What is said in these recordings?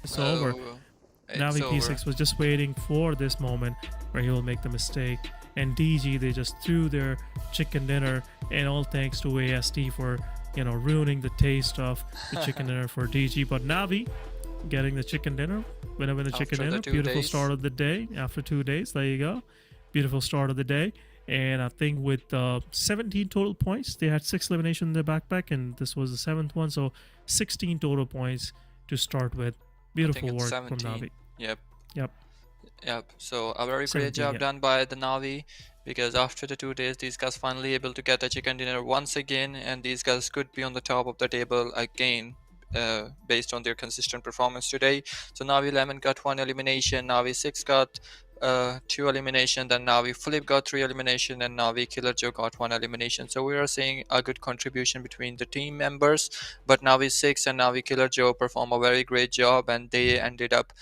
It's over. Navi P6 was just waiting for this moment where he will make the mistake. And DG, they just threw their chicken dinner, and all thanks to AST for, you know, ruining the taste of the chicken dinner for DG. But Navi getting the chicken dinner, winner chicken dinner. Beautiful start of the day after 2 days. There you go. Beautiful start of the day. And I think with 17 total points, they had 6 eliminations in their backpack, and this was the 7th one. So 16 total points to start with. Beautiful work 17. from Navi. Yep. So a very great job done by the Navi, because after the 2 days, these guys finally able to get a chicken dinner once again, and these guys could be on the top of the table again. Based on their consistent performance today. So Navi 11 got 1 elimination, Navi 6 got 2 elimination, then Navi Flip got 3 elimination, and Navi Killer Joe got 1 elimination. So we are seeing a good contribution between the team members, but Navi 6 and Navi Killer Joe perform a very great job, and they ended up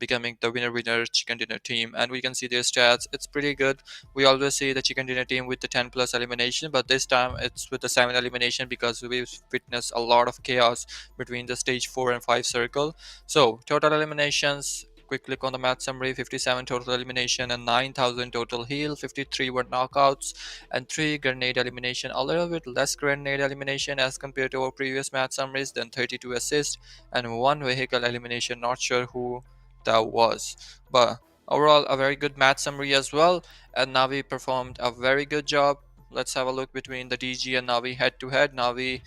becoming the winner chicken dinner team. And we can see their stats, it's pretty good. We always see the chicken dinner team with the 10 plus elimination, but this time it's with the 7 elimination because we've witnessed a lot of chaos between the stage 4 and 5 circle. So total eliminations, quick click on the match summary: 57 total elimination and 9,000 total heal, 53 were knockouts and 3 grenade elimination, a little bit less grenade elimination as compared to our previous match summaries, then 32 assists and 1 vehicle elimination. Not sure who that was, but overall a very good match summary as well, and Navi performed a very good job. Let's have a look between the DG and Navi head to head. Navi,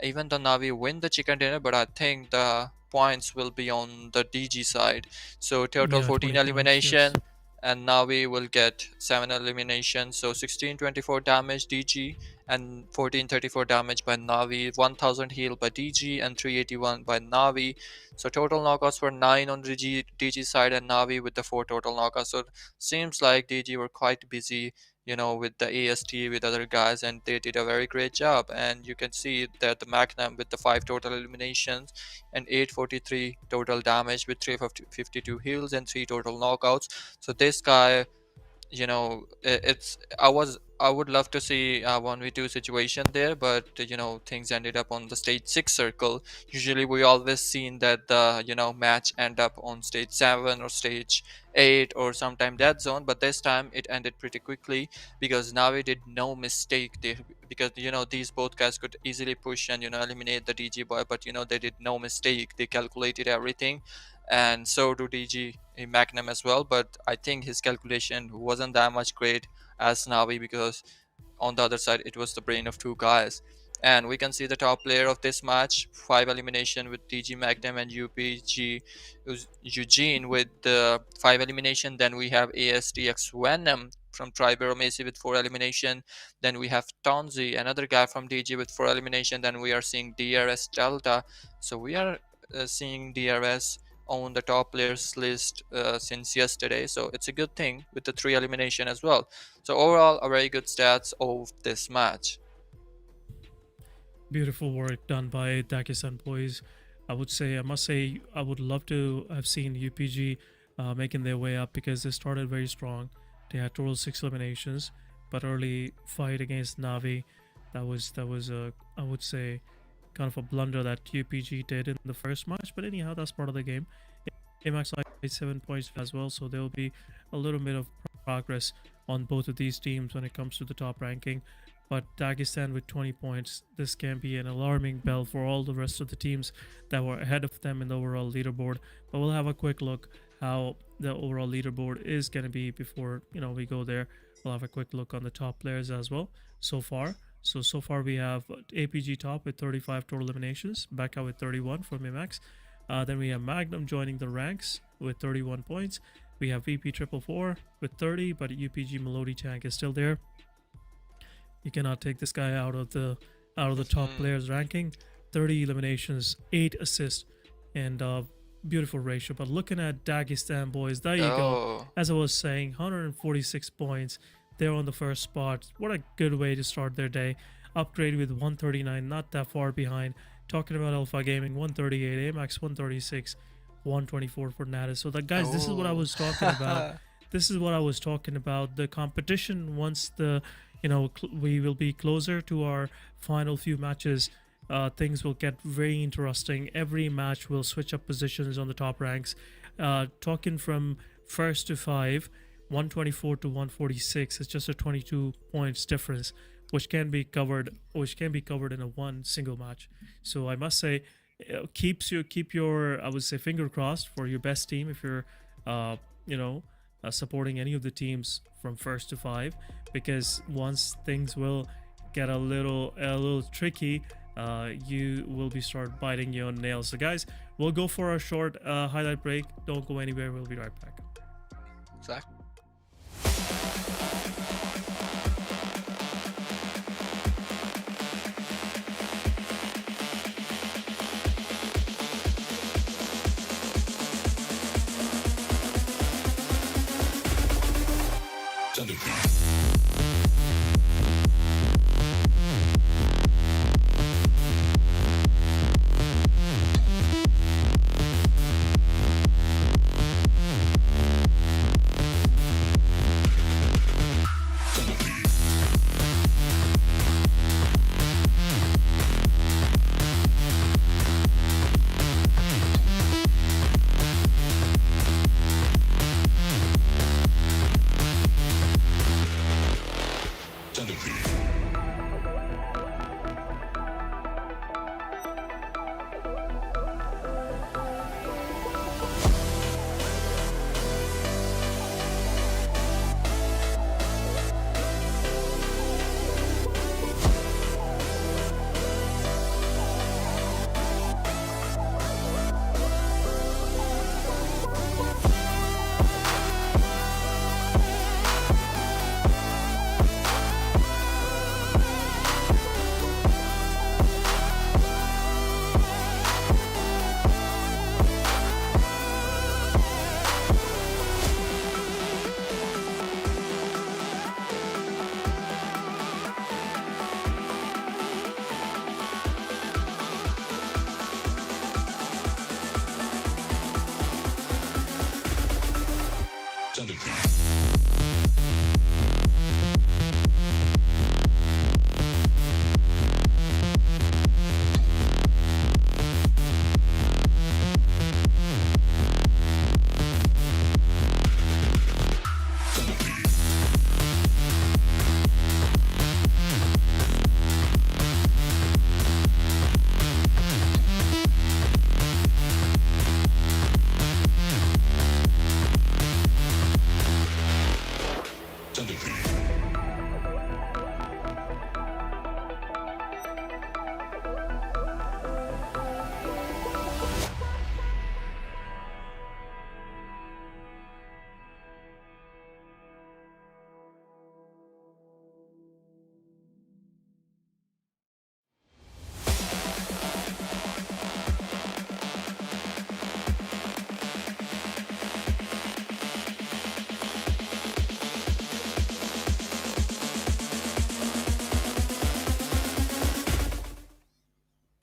even though Navi win the chicken dinner, but I think the points will be on the DG side. So total Yeah, 14 20 points, elimination, yes. and Navi will get 7 eliminations. So 1624 damage DG and 1434 damage by Navi, 1000 heal by DG and 381 by Navi. So total knockouts were 9 on the DG side, and Navi with the 4 total knockouts. So seems like DG were quite busy, you know, with the AST, with other guys, and they did a very great job. And you can see that the Magnum with the 5 total eliminations and 843 total damage with 352 heals and 3 total knockouts. So this guy, you know, it's I would love to see a 1v2 situation there, but you know, things ended up on the stage 6 circle. Usually we always seen that the, you know, match end up on stage 7 or stage 8 or sometime dead zone, but this time it ended pretty quickly because Navi did no mistake there, because you know, these both guys could easily push and, you know, eliminate the DG boy, but you know, they did no mistake, they calculated everything, and so do DG Magnum as well. But I think his calculation wasn't that much great as Navi, because on the other side it was the brain of 2 guys. And we can see the top player of this match, 5 elimination with DG Magnum and UPG Eugene with the 5 elimination. Then we have ASTX Venom from Tribe Aromacy with 4 elimination. Then we have Tonzi, another guy from DG with 4 elimination. Then we are seeing DRS Delta. So we are seeing DRS on the top players list since yesterday, so it's a good thing with the 3 elimination as well. So overall a very good stats of this match. Beautiful work done by Dagestan boys. I must say, I would love to have seen UPG making their way up, because they started very strong. They had total 6 eliminations, but early fight against Navi, that was a, I would say, kind of a blunder that UPG did in the first match. But anyhow, that's part of the game. AMIX like 7 points as well, so there will be a little bit of progress on both of these teams when it comes to the top ranking. But Dagestan with 20 points, this can be an alarming bell for all the rest of the teams that were ahead of them in the overall leaderboard. But we'll have a quick look how the overall leaderboard is going to be before, you know, we go there. We'll have a quick look on the top players as well so far. So far we have APG top with 35 total eliminations, Becca with 31 from AMIX. Then we have Magnum joining the ranks with 31 points. We have VP 444 with 30, but UPG Melody Tank is still there. You cannot take this guy out of the top players ranking. 30 eliminations, 8 assists, and beautiful ratio. But looking at Dagestan boys, there you go. As I was saying, 146 points. They're on the first spot. What a good way to start their day. Upgrade with 139, not that far behind. Talking about Alpha Gaming, 138, AMIX 136, 124 for NATUS. So that, guys, this is what I was talking about. This is what I was talking about. The competition, once the, you know, we will be closer to our final few matches, things will get very interesting. Every match will switch up positions on the top ranks. Talking from first to 5, 124 to 146 is just a 22 points difference, which can be covered in a one single match. So I must say, keep your I would say finger crossed for your best team if you're supporting any of the teams from first to 5, because once things will get a little tricky, you will be start biting your nails. So guys, we'll go for a short highlight break. Don't go anywhere, we'll be right back. Exactly.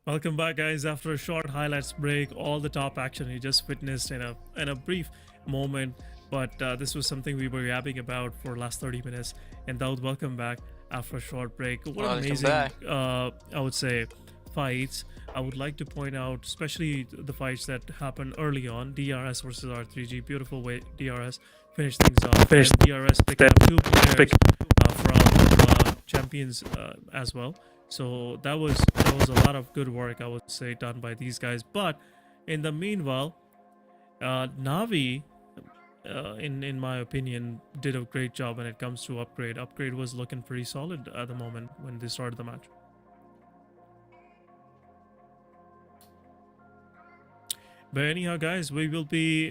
Welcome back, guys. After a short highlights break, all the top action you just witnessed in a brief moment, but this was something we were yapping about for last 30 minutes. And Daud, welcome back after a short break. What amazing, I would say, fights. I would like to point out, especially the fights that happened early on. DRS versus R3G, beautiful way DRS finished things off. And DRS picked up 2 players from champions as well. So that was a lot of good work, I would say, done by these guys. But in the meanwhile, Navi, in my opinion, did a great job when it comes to upgrade. Upgrade was looking pretty solid at the moment when they started the match. But anyhow, guys, we will be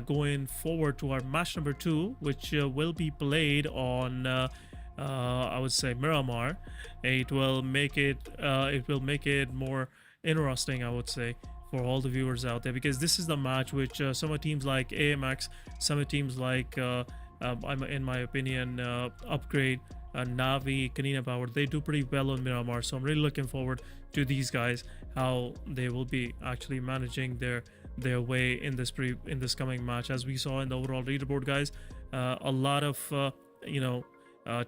going forward to our match number 2, which will be played on I would say Miramar. It will make it more interesting, I would say, for all the viewers out there, because this is the match which some teams like AMIX, some teams like in my opinion Upgrade, Navi, Konina Power, they do pretty well on Miramar. So I'm really looking forward to these guys, how they will be actually managing their way in this coming match. As we saw in the overall leaderboard, guys, a lot of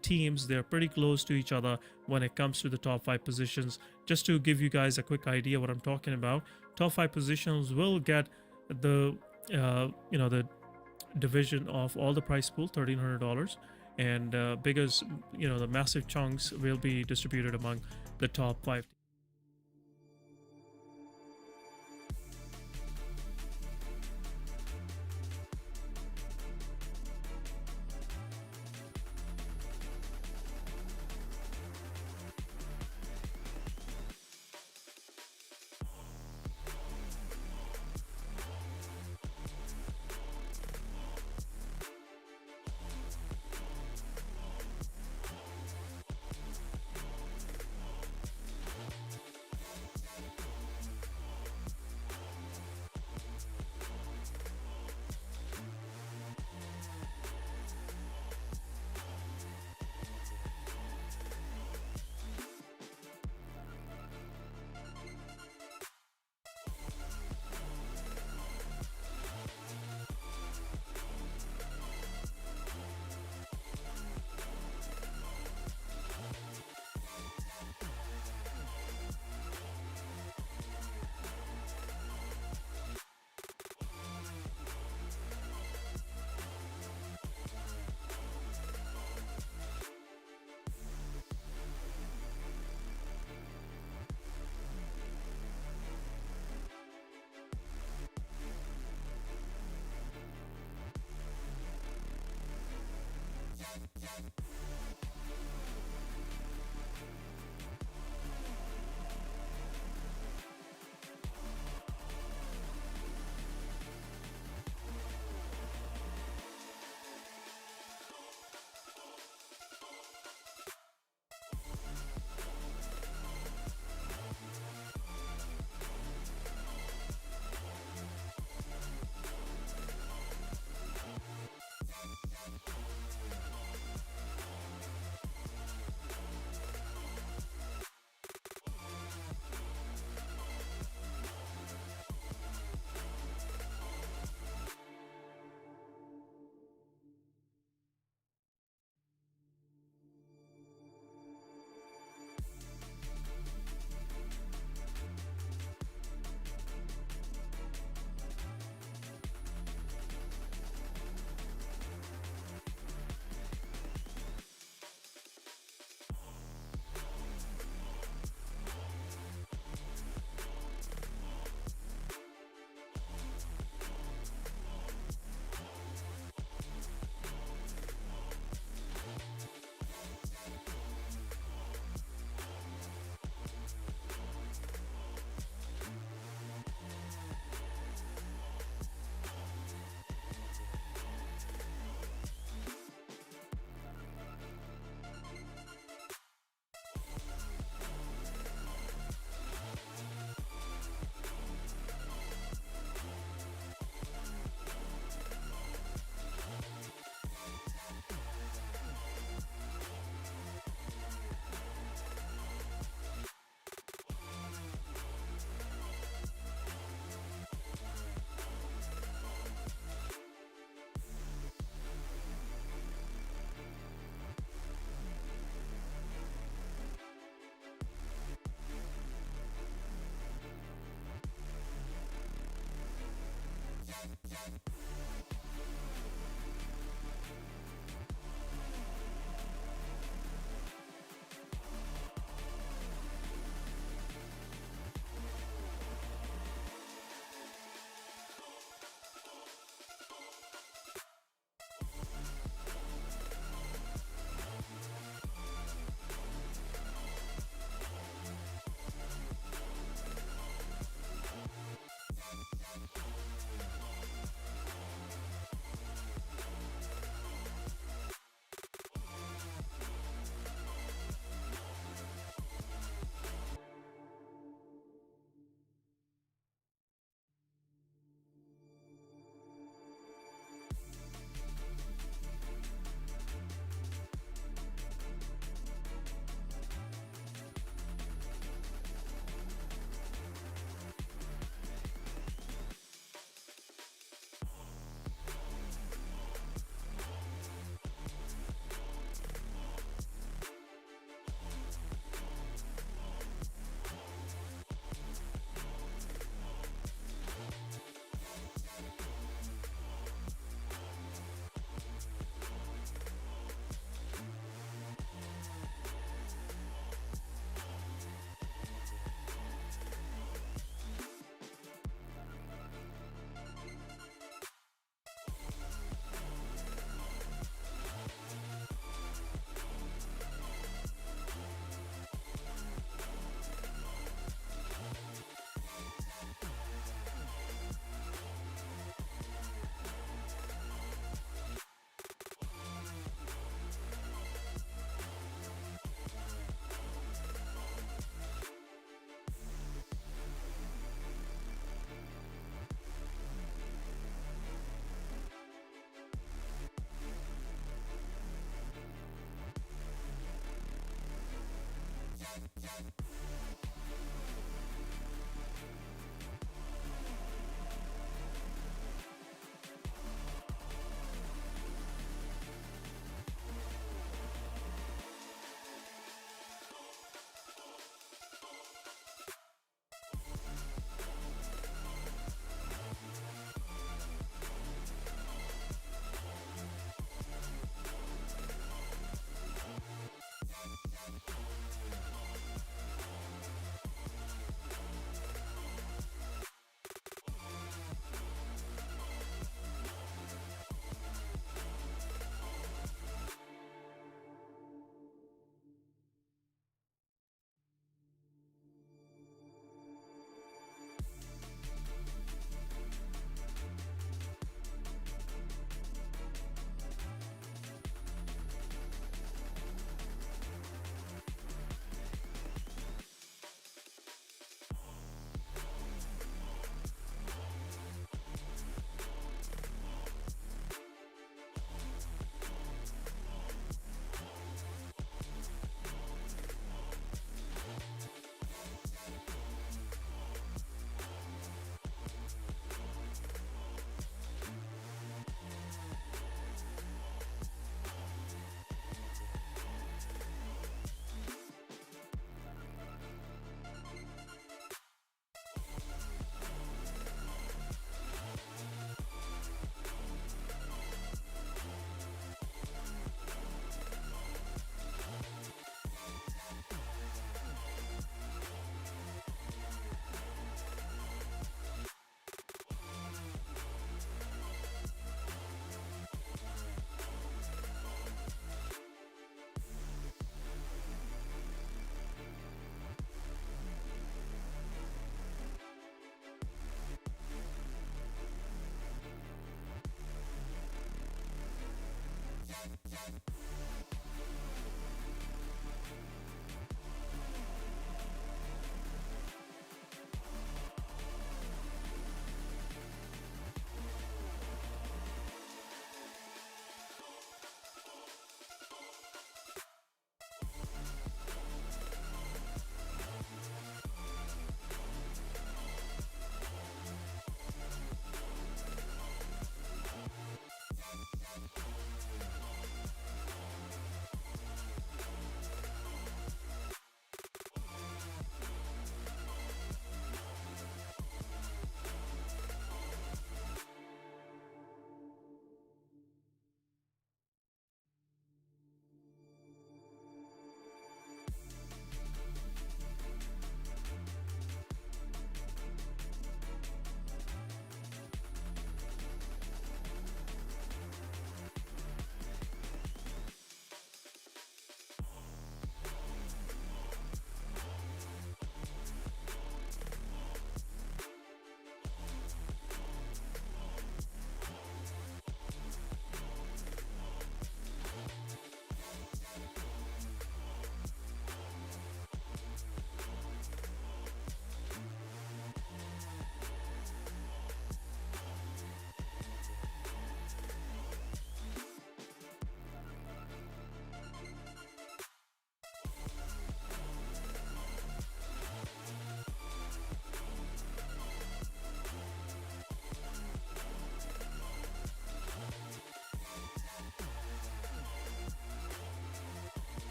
teams, they're pretty close to each other when it comes to the top 5 positions. Just to give you guys a quick idea what I'm talking about, top 5 positions will get the the division of all the prize pool, $1,300, and because the massive chunks will be distributed among the top 5.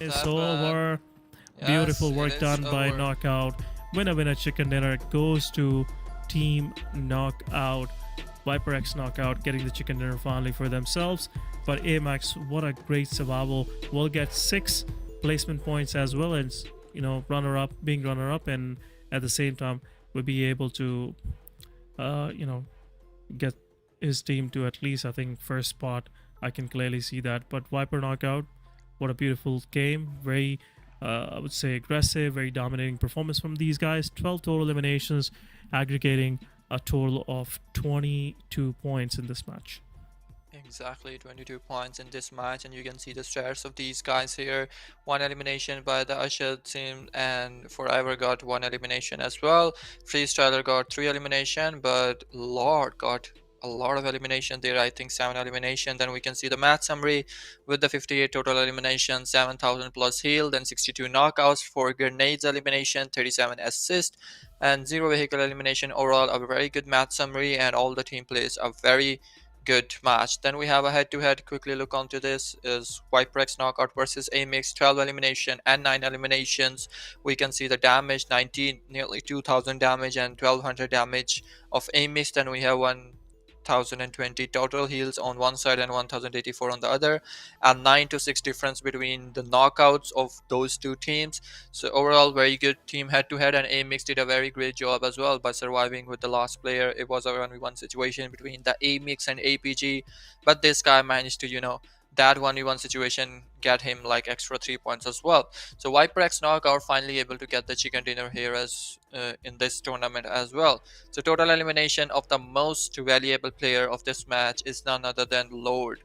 It's That bad. over. Yes, Beautiful it work is done by over. Knockout. Winner chicken dinner goes to Team Knockout. Viper X Knockout getting the chicken dinner finally for themselves. But AMIX, what a great survival. Will get 6 placement points as well as, runner up, being runner up, and at the same time will be able to get his team to at least, I think, first spot. I can clearly see that. But Viper Knockout, what a beautiful game. Very, I would say, aggressive, very dominating performance from these guys. 12 total eliminations, aggregating a total of 22 points in this match. Exactly, 22 points in this match, and you can see the stats of these guys here. 1 elimination by the Usher team, and Forever got 1 elimination as well. Freestyler got 3 elimination, but Lord got a lot of elimination there. I think 7 elimination. Then we can see the match summary with the 58 total elimination, 7,000 plus heal, then 62 knockouts, 4 grenades elimination, 37 assist, and 0 vehicle elimination. Overall, a very good match summary, and all the team plays a very good match. Then we have a head-to-head. Quickly look onto this is Viprex knockout versus AMIX, 12 elimination and 9 eliminations. We can see the damage, 19, nearly 2000 damage and 1200 damage of AMIX. Then we have 1020 total heals on one side and 1084 on the other, and 9 to 6 difference between the knockouts of those two teams. So overall, very good team head to head, and AMIX did a very great job as well by surviving with the last player. It was a 1v1 situation between the AMIX and APG, but this guy managed to, that 1v1 situation get him like extra 3 points as well. So Viprex knockout finally able to get the chicken dinner here as in this tournament as well. So total elimination of the most valuable player of this match is none other than Lord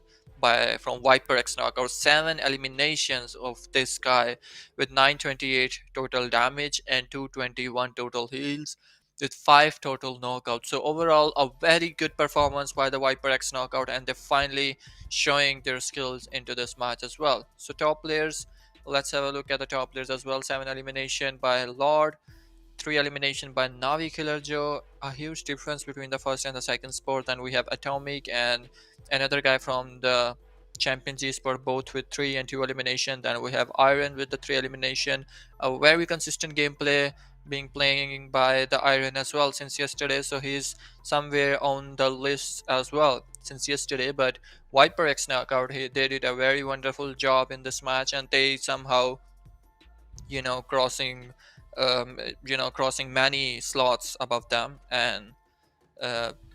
from Viprex knockout. 7 eliminations of this guy with 928 total damage and 221 total heals with 5 total knockouts. So overall, a very good performance by the Viprex knockout, and they finally showing their skills into this match as well. So top players, let's have a look at the top players as well. 7 elimination by Lord, 3 elimination by Navi Killer Joe. A huge difference between the first and the second sport. Then we have Atomic and another guy from the Champion G sport, both with 3 and 2 elimination. Then we have Iron with the 3 elimination. A very consistent gameplay being playing by the Iron as well since yesterday, so he's somewhere on the list as well since yesterday. But Viper X knockout, they did a very wonderful job in this match, and they somehow crossing crossing many slots above them. And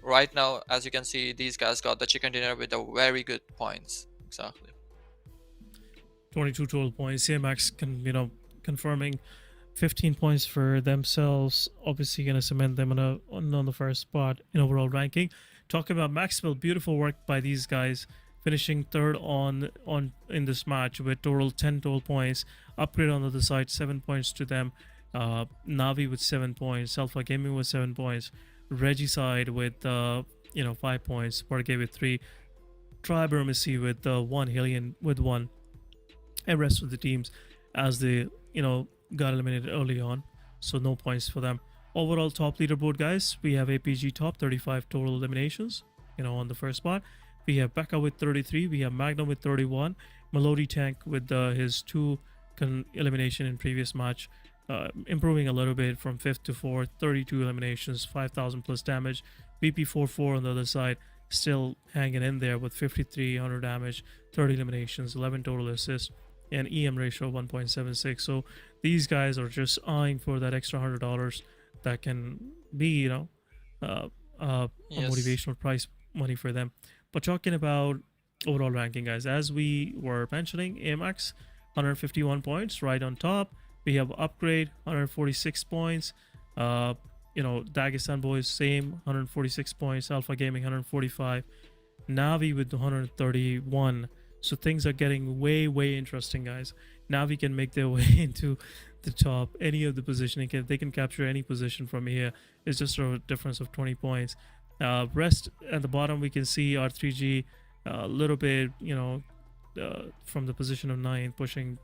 right now, as you can see, these guys got the chicken dinner with a very good points. Exactly 22 total points. CMX confirming 15 points for themselves, obviously going to cement them on the first spot in overall ranking. Talking about Maxwell, beautiful work by these guys, finishing third on in this match with total 10 total points. Upgrade on the other side, 7 points to them. Navi with 7 points, Alpha Gaming with 7 points, Reggie side with 5 points, WarrGye with 3, Aromacy with 1, HELLION with 1, and rest of the teams as they got eliminated early on, so no points for them. Overall top leaderboard, guys, we have APG top, 35 total eliminations on the first spot. We have Becca with 33, we have Magnum with 31, Melody Tank with his 2 elimination in previous match, improving a little bit from 5th to 4th, 32 eliminations, 5,000 plus damage. VP44 on the other side, still hanging in there with 5,300 damage, 30 eliminations, 11 total assists, and EM ratio 1.76. So these guys are just eyeing for that extra $100 that can be, a motivational prize money for them. But talking about overall ranking, guys, as we were mentioning, AMX 151 points, right on top. We have Upgrade 146 points. Dagestan boys same 146 points. Alpha Gaming 145. Navi with 131. So things are getting way interesting, guys. Navi can make their way into the top, any of the positioning. If they can capture any position from here, it's just a difference of 20 points. Rest at the bottom, we can see R3G a little bit, from the position of 9, pushing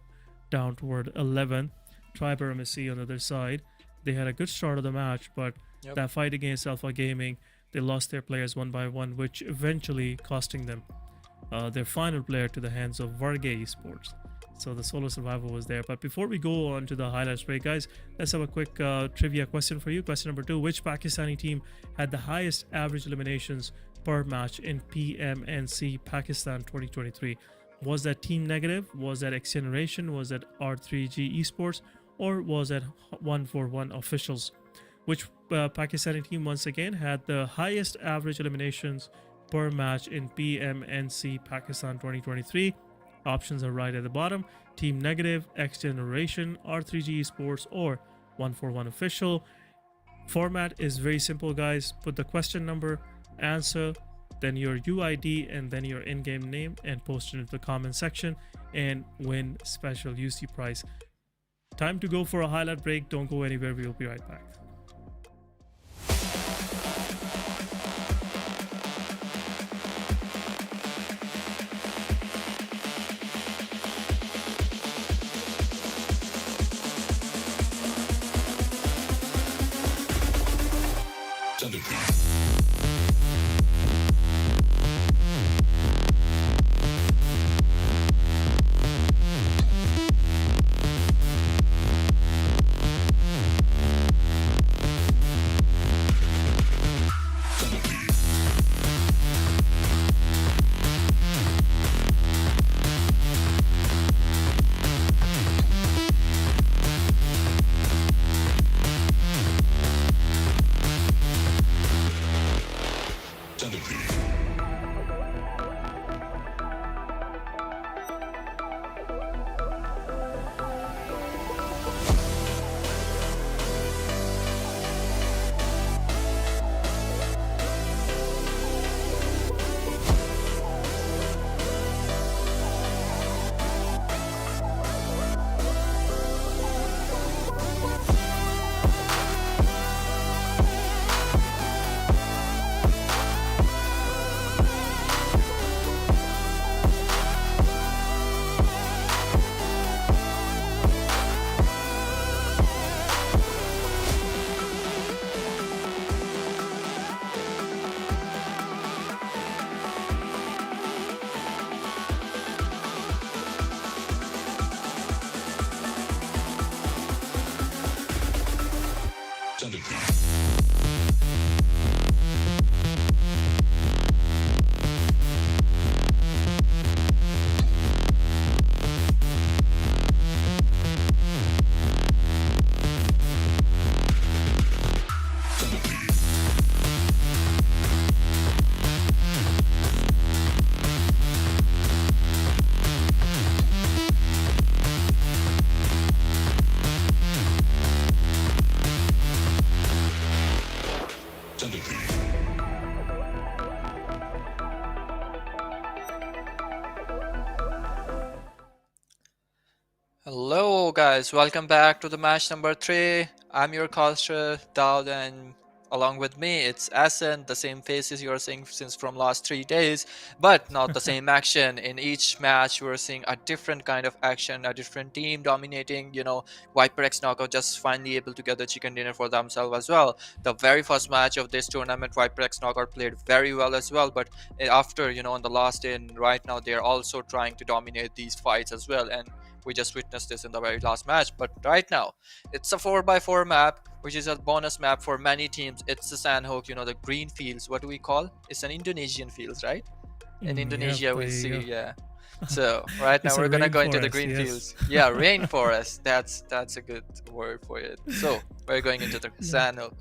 down toward 11. Tribe Aromacy on the other side. They had a good start of the match, but that fight against Alpha Gaming, they lost their players one by one, which eventually costing them their final player to the hands of WarrGye Esports. So the solo survival was there. But before we go on to the highlights break, guys, let's have a quick trivia question for you. Question number 2: which Pakistani team had the highest average eliminations per match in PMNC Pakistan 2023? Was that Team Negative? Was that X Generation? Was that R3G Esports? Or was that 141 Officials? Which Pakistani team once again had the highest average eliminations per match in PMNC Pakistan 2023? Options are right at the bottom: Team Negative, X Generation, R3G Esports, or 141 Official. Format is very simple, guys. Put the question number, answer, then your UID, and then your in-game name, and post it into the comment section and win special UC prize. Time to go for a highlight break. Don't go anywhere. We'll be right back. Hello guys, welcome back to the match number 3. I'm your caster Daud, and along with me it's Asen, the same faces you're seeing since from last 3 days, but not the same action. In each match we're seeing a different kind of action, a different team dominating. ViperX Knockout just finally able to get the chicken dinner for themselves as well. The very first match of this tournament, ViperX Knockout played very well as well, but after on the last day, and right now they're also trying to dominate these fights as well, and we just witnessed this in the very last match. But right now it's a 4x4 map, which is a bonus map for many teams. It's the Sanhok, the green fields. What do we call? It's an Indonesian fields, right? In Indonesia we see, yeah. So right now we're gonna go into the green fields. Yeah, rainforest. That's a good word for it. So we're going into the Sanhok.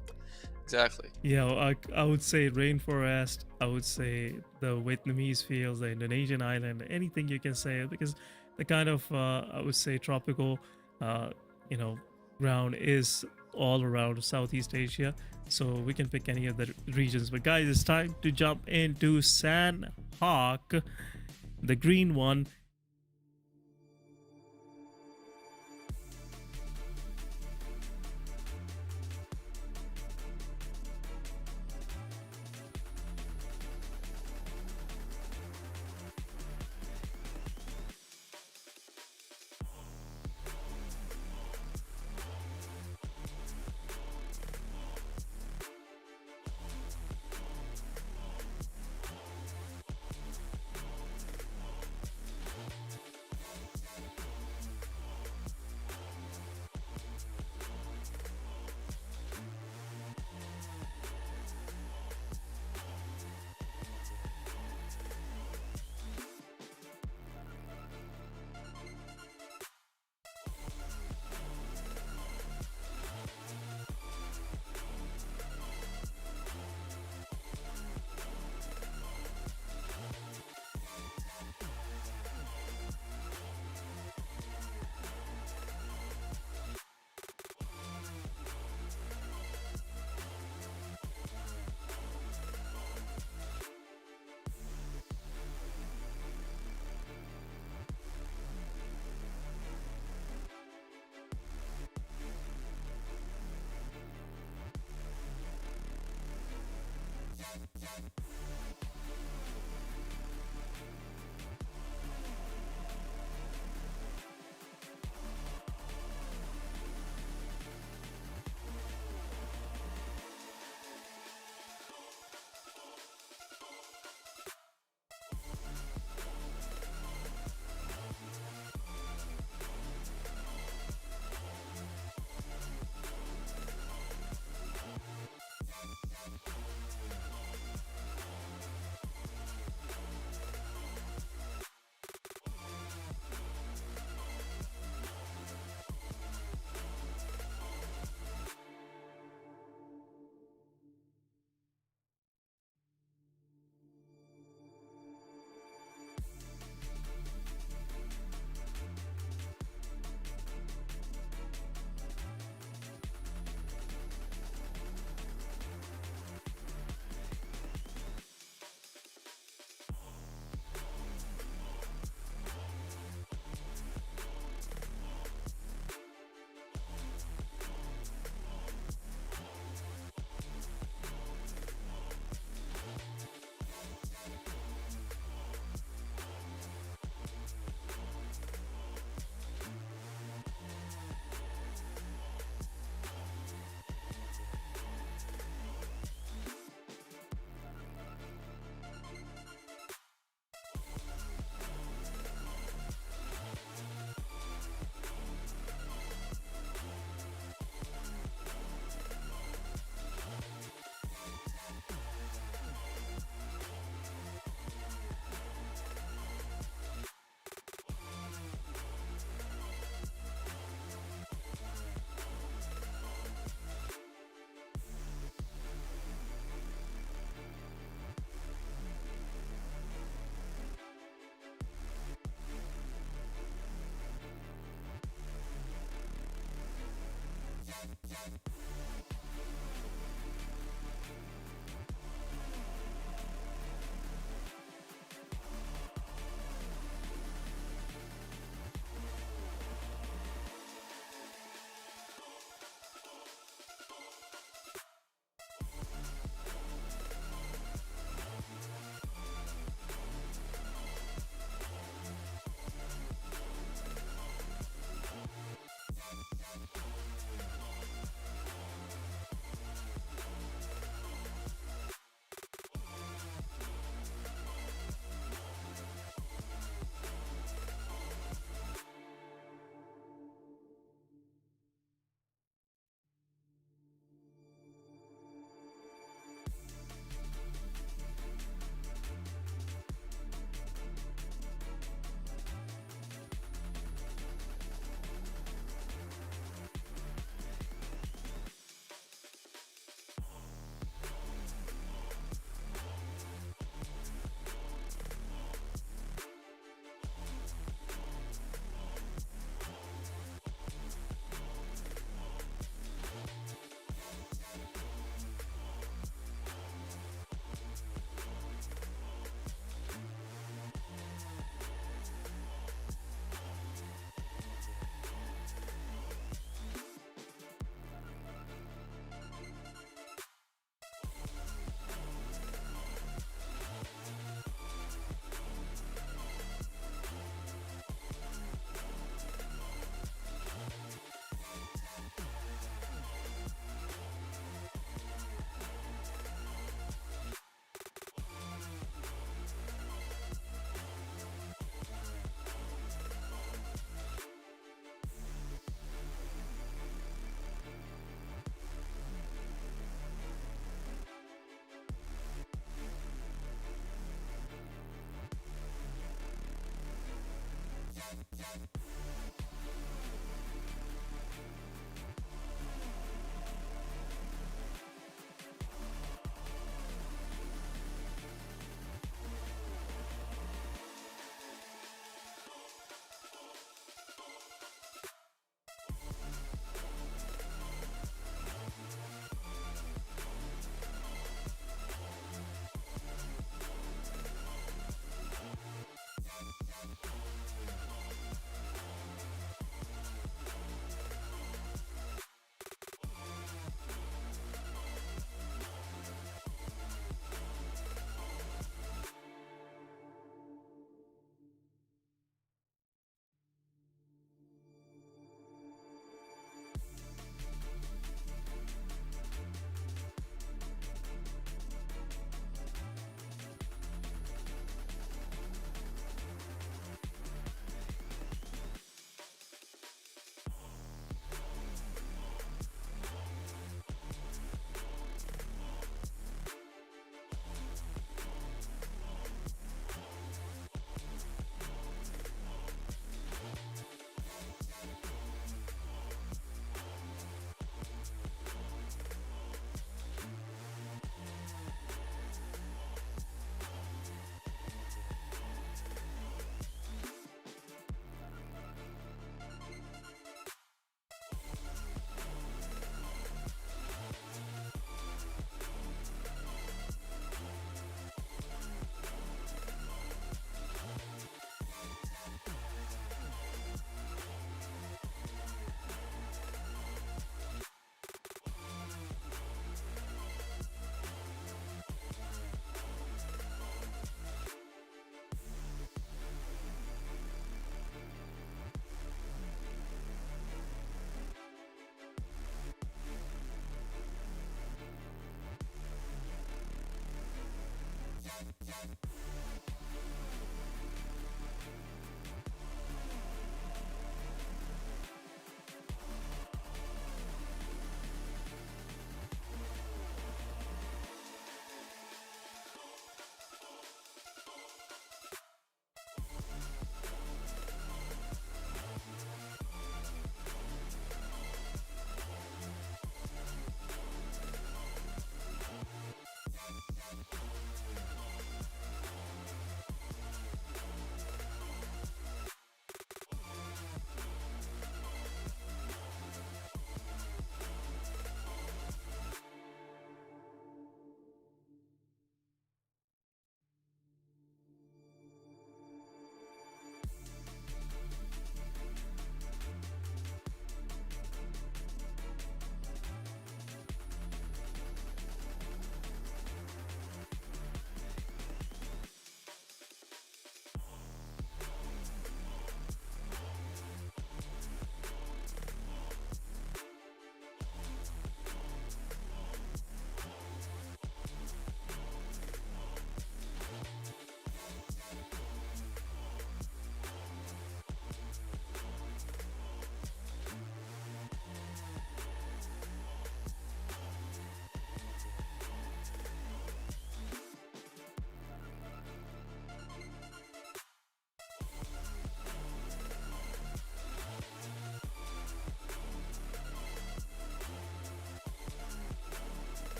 Exactly. Yeah, I would say rainforest. I would say the Vietnamese fields, the Indonesian island, anything you can say, because the kind of I would say tropical ground is all around Southeast Asia, so we can pick any of the regions. But guys, it's time to jump into Sanhok. Sanhok, the green one.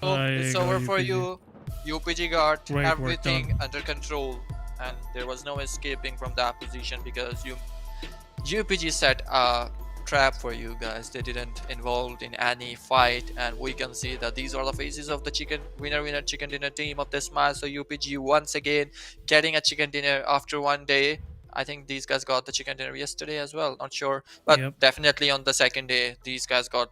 So it's over for UPG. you. UPG got Great work everything done. under control, and there was no escaping from that position because UPG set a trap for you guys. They didn't involved in any fight, and we can see that these are the faces of the winner chicken dinner team of this match. So UPG once again getting a chicken dinner after one day. I think these guys got the chicken dinner yesterday as well, not sure, but Yep. definitely on the second day these guys got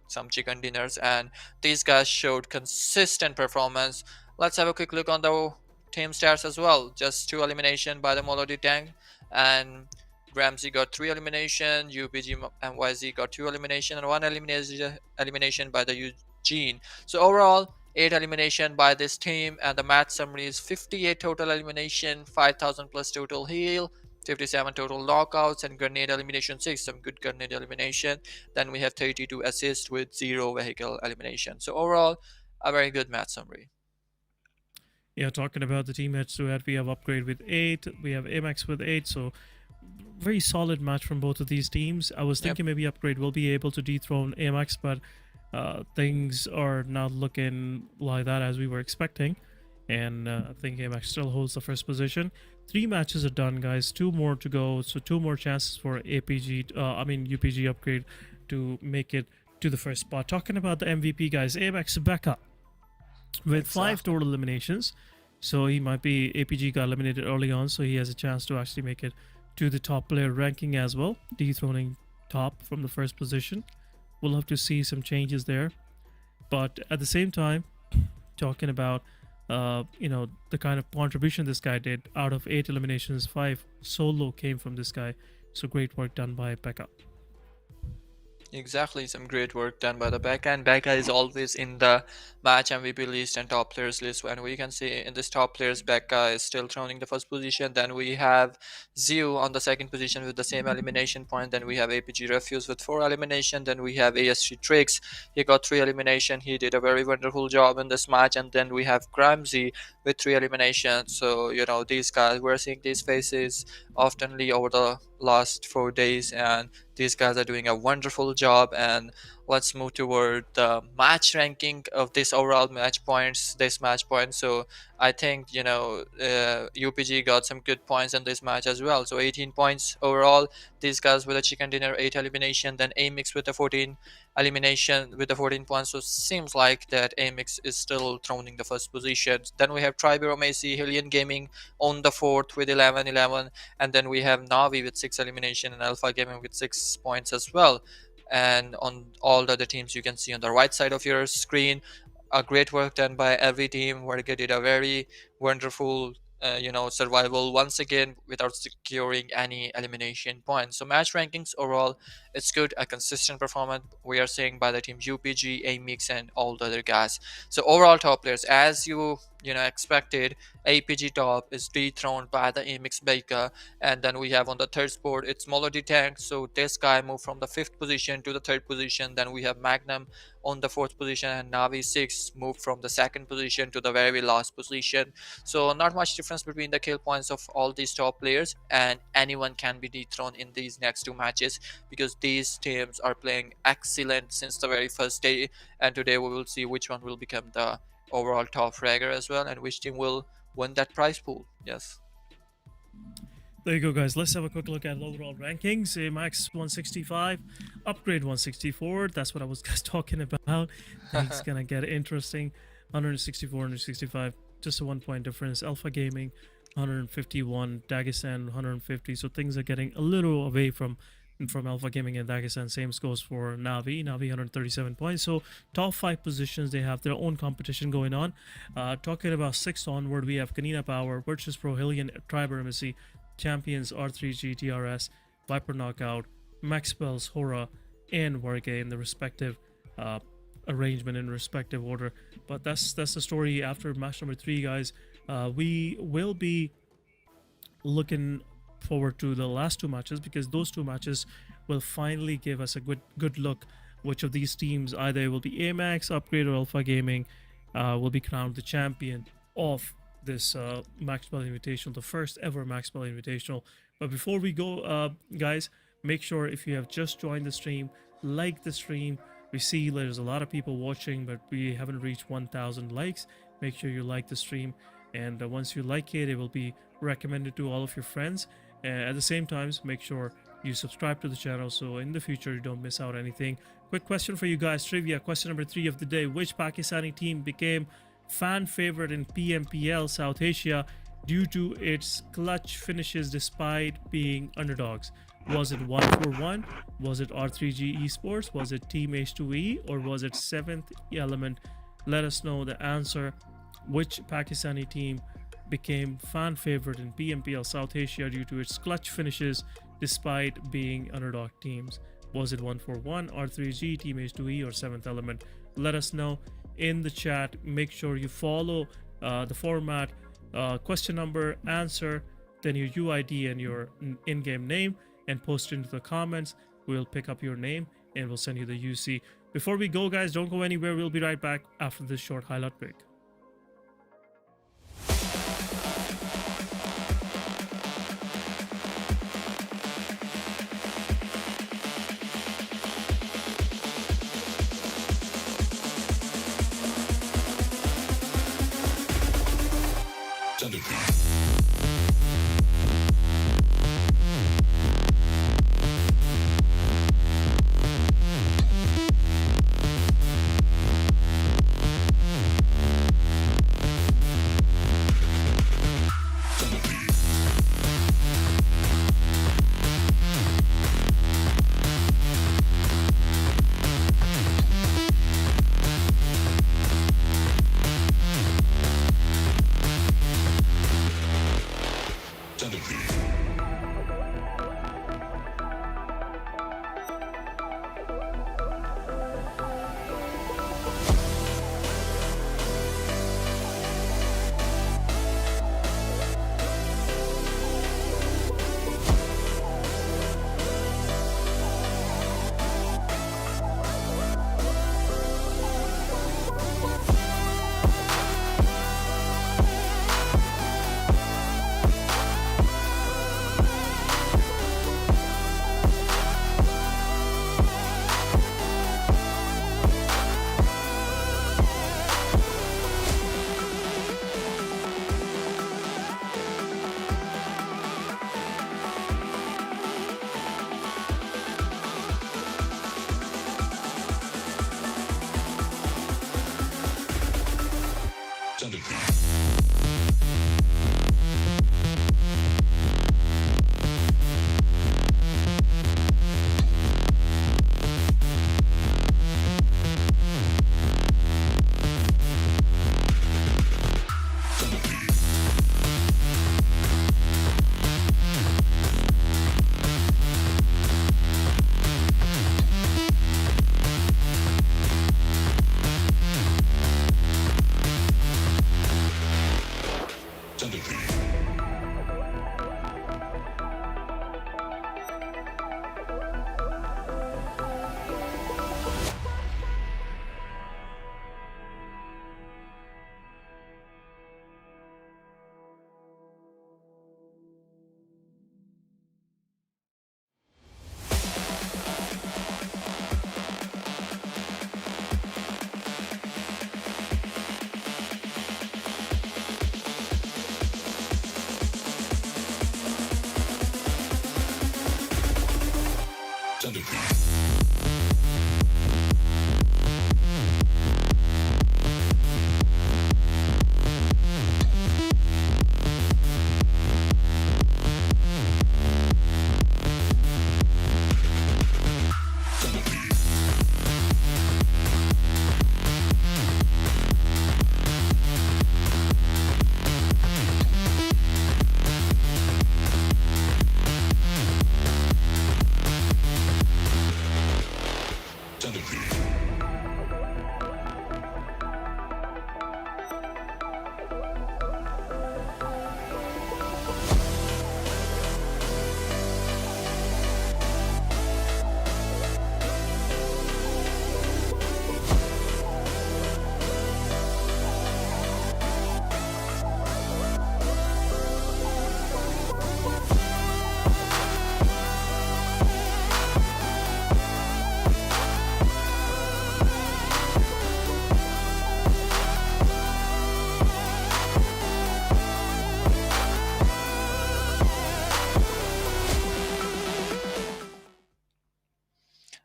some chicken dinners, and these guys showed consistent performance. Let's have a quick look on the team stats as well. Just 2 elimination by the Molody tank, and Ramsey got 3 elimination, UPG and YZ got 2 elimination, and 1 elimination by the Eugene. So overall 8 elimination by this team, and the match summary is 58 total elimination, 5000 plus total heal, 57 total knockouts, and grenade elimination 6, some good grenade elimination. Then we have 32 assists with 0 vehicle elimination. So overall a very good match summary. Yeah, talking about the team match, so we have Upgrade with 8, we have AMIX with 8, so very solid match from both of these teams. I was thinking maybe Upgrade will be able to dethrone AMX, but things are not looking like that as we were expecting. And I think AMX still holds the first position. 3 matches are done, guys. 2 more to go. So 2 more chances for UPG Upgrade to make it to the first spot. Talking about the MVP, guys, AMX Becca with 5 total eliminations. So he might be, APG got eliminated early on, so he has a chance to actually make it to the top player ranking as well, dethroning top from the first position. We'll have to see some changes there. But at the same time, talking about the kind of contribution this guy did, out of 8 eliminations, 5 solo came from this guy. So great work done by Becca. Exactly, some great work done by the backend. Becca is always in the match MVP list and top players list. And we can see in this top players, Becca is still throning the first position. Then we have Zio on the second position with the same elimination point. Then we have APG Refuse with 4 elimination. Then we have ASG Tricks. He got 3 elimination. He did a very wonderful job in this match. And then we have Gramsy with 3 eliminations. So these guys, we're seeing these faces oftenly over the last 4 days, and these guys are doing a wonderful job. And let's move toward the match ranking of this overall match points, this match point. So I think UPG got some good points in this match as well. So 18 points overall. These guys with a chicken dinner, 8 elimination. Then AMIX with a 14 elimination with the 14 points. So seems like that AMIX is still throning the first position. Then we have Tribe, Aromacy, HELLION Gaming on the fourth with 11. And then we have Navi with 6 elimination and Alpha Gaming with 6 points as well. And on all the other teams, you can see on the right side of your screen, a great work done by every team. WarrGye did a very wonderful survival once again without securing any elimination points. So match rankings overall, it's good, a consistent performance we are seeing by the team UPG, AMIX, and all the other guys. So overall top players, as you expected, APG top is dethroned by the AMIX Baker. And then we have on the third spot, it's Melody Tank. So this guy moved from the 5th position to the 3rd position. Then we have Magnum on the 4th position, and Navi 6 moved from the 2nd position to the very last position. So not much difference between the kill points of all these top players, and anyone can be dethroned in these next 2 matches because these teams are playing excellent since the very first day. And today we will see which one will become the overall top fragger as well, and which team will win that prize pool. Yes. There you go, guys. Let's have a quick look at overall rankings. Max 165, upgrade 164. That's what I was just talking about. Things gonna get interesting. 164, 165, just a 1 point difference. Alpha Gaming 151, Dagestan 150. So things are getting a little away from Alpha Gaming and Dagestan. Same goes for Navi 137 points. So top 5 positions, they have their own competition going on. Talking about 6th onward, we have Konina Power, Virtus Pro, HELLION, Tribe, Aromacy, Champions, R3G, DRS, Viper Knockout, Maxebels, Horaa, and WarrGye in the respective arrangement in respective order. But that's the story after match number 3, guys. We will be looking forward to the last 2 matches, because those 2 matches will finally give us a good look which of these teams, either it will be AMIX, Upgrade, or Alpha Gaming, will be crowned the champion of this Maxwell Invitational, the first ever Maxwell Invitational. But before we go, guys, make sure if you have just joined the stream, like the stream. We see there's a lot of people watching, but we haven't reached 1,000 likes. Make sure you like the stream, and once you like it, it will be recommended to all of your friends. At the same time, make sure you subscribe to the channel so in the future you don't miss out anything. Quick question for you guys, trivia question number 3 of the day: which Pakistani team became fan favorite in PMPL South Asia due to its clutch finishes despite being underdogs? Was it 141? Was it R3G Esports? Was it Team H2E? Or was it 7th Element? Let us know the answer. Which Pakistani team became fan favorite in PMPL South Asia due to its clutch finishes despite being underdog teams? Was it 141, R3G, Team H2E, or 7th Element? Let us know in the chat. Make sure you follow the format: question number, answer, then your UID and your in-game name, and post it into the comments. We'll pick up your name and we'll send you the UC. Before we go, guys, don't go anywhere. We'll be right back after this short highlight break.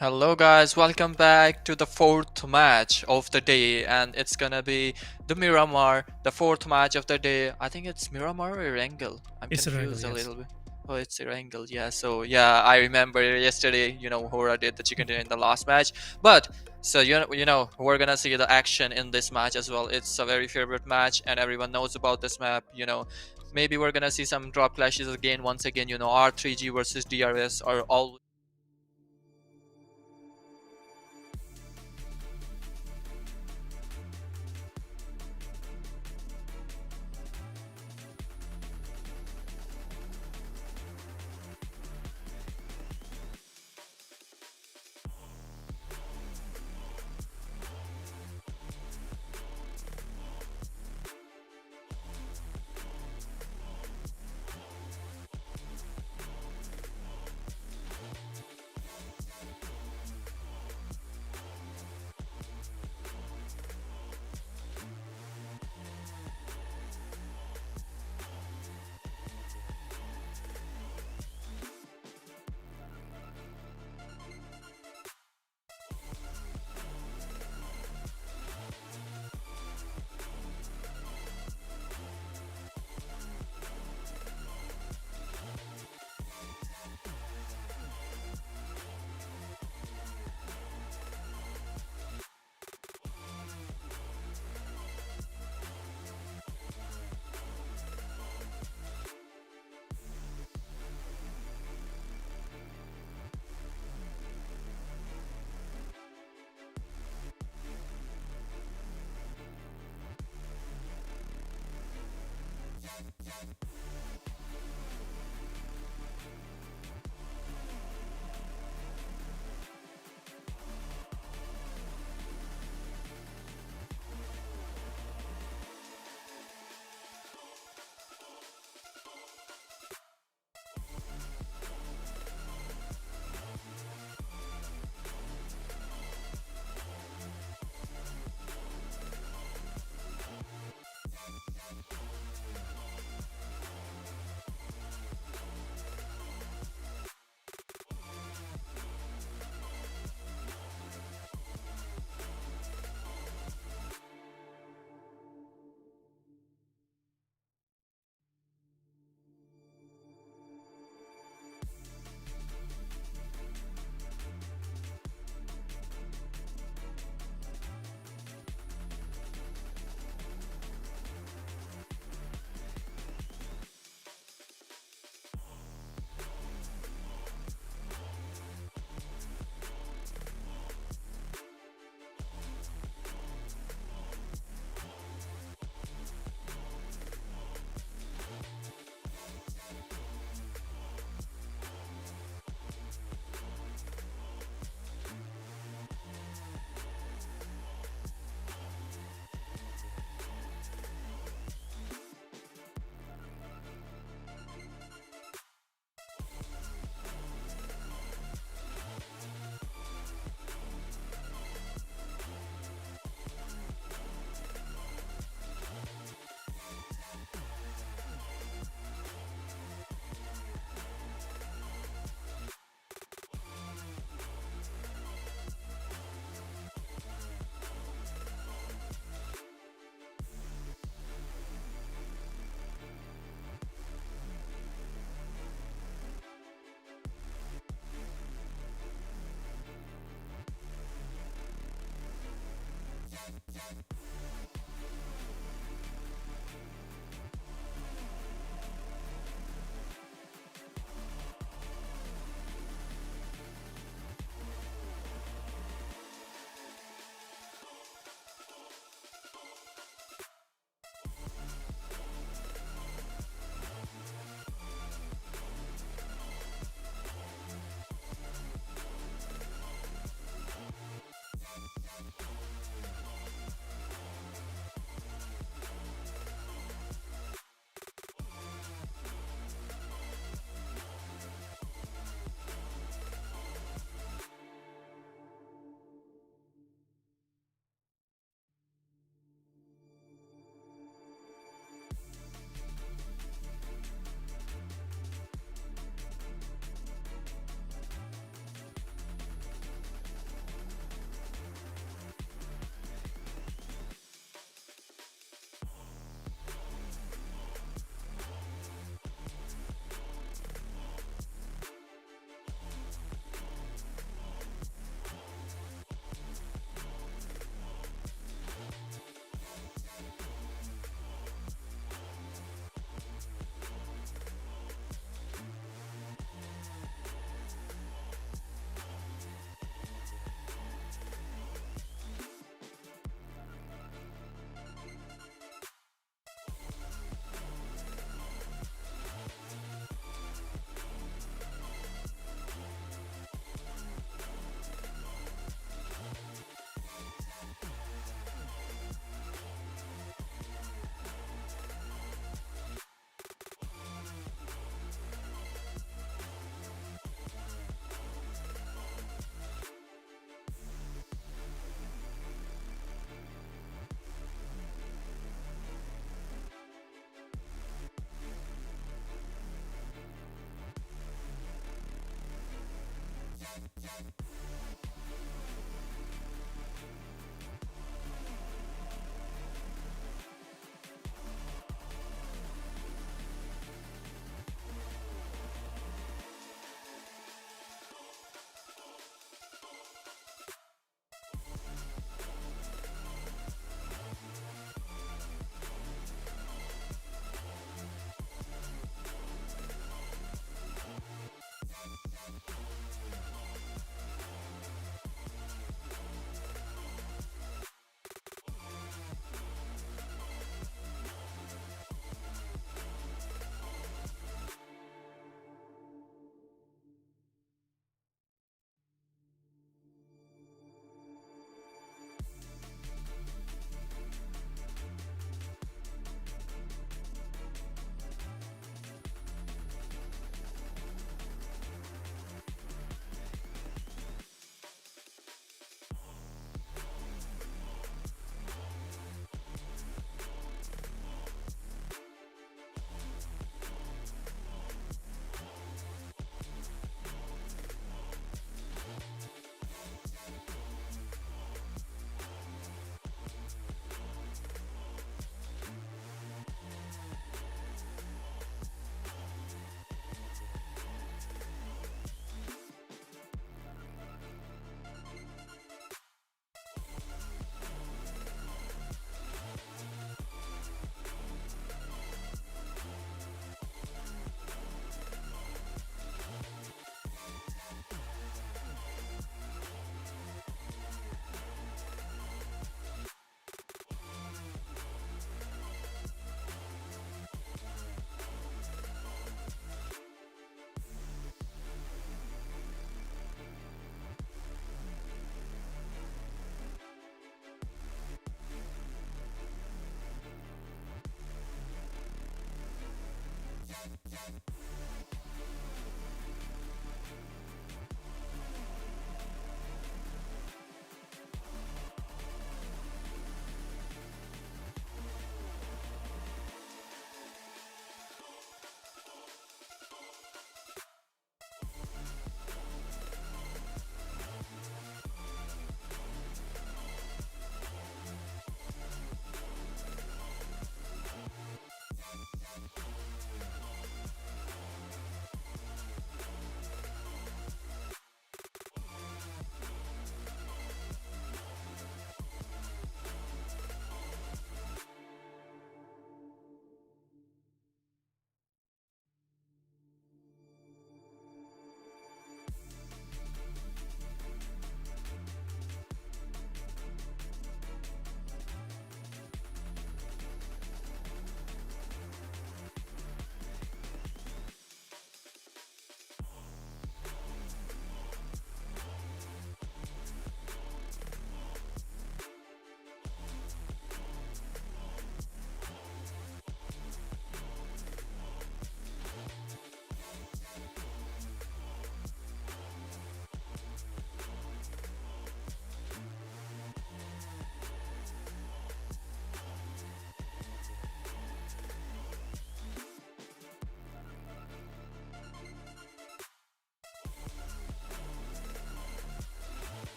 Hello guys, welcome back to the fourth match of the day, and it's gonna be the Miramar, the fourth match of the day. I think it's Miramar or Erangle. I'm It's confused Erangle, a yes. little bit. Oh, it's Erangle, yeah. So yeah, I remember yesterday, Horaa did the chicken dinner in the last match. But so we're gonna see the action in this match as well. It's a very favorite match, and everyone knows about this map. Maybe we're gonna see some drop clashes again. Once again, R3G versus DRS are all.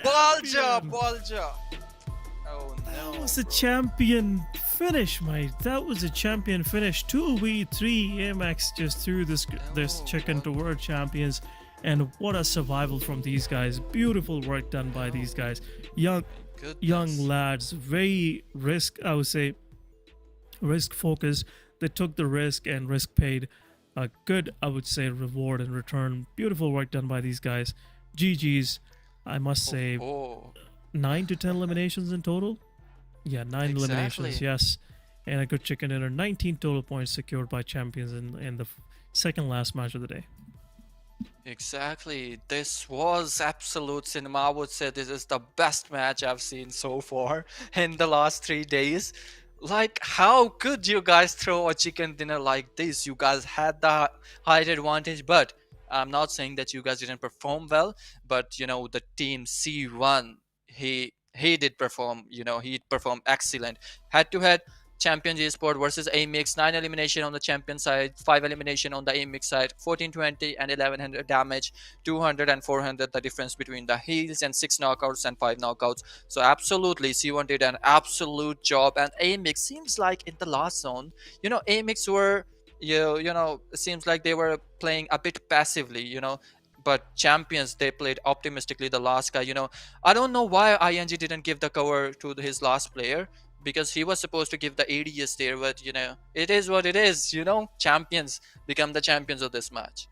Balja! Oh That no, was a bro. champion finish, mate. That was a champion finish. 2v3. AMIX just threw this chicken to world champions. And what a survival from these guys. Beautiful work done by these guys. Young Goodness. lads, very I would say risk focused. They took the risk and risk paid a good, I would say, reward in return. Beautiful work done by these guys. GG's, I must say, Oh, 9 to 10 eliminations in total. Yeah, 9 eliminations, exactly. yes. And a good chicken dinner. 19 total points secured by champions in the second last match of the day. Exactly. This was absolute cinema. I would say this is the best match I've seen so far in the last 3 days. Like, how could you guys throw a chicken dinner like this? You guys had the height advantage, but I'm not saying that you guys didn't perform well, but you know, the team C1, he did perform, you know, he performed excellent. Head to head, Champions Esports versus AMIX, 9 elimination on the champion side, 5 elimination on the AMIX side, 1420 and 1100 damage, 200 and 400 the difference between the heals, and 6 knockouts and 5 knockouts. So absolutely C1 did an absolute job, and AMIX seems like in the last zone, you know, AMIX were you know, it seems like they were playing a bit passively, you know, but champions, they played optimistically. The last guy, you know, I don't know why ING didn't give the cover to his last player, because he was supposed to give the ADS there, but you know, it is what it is, you know, champions become the champions of this match.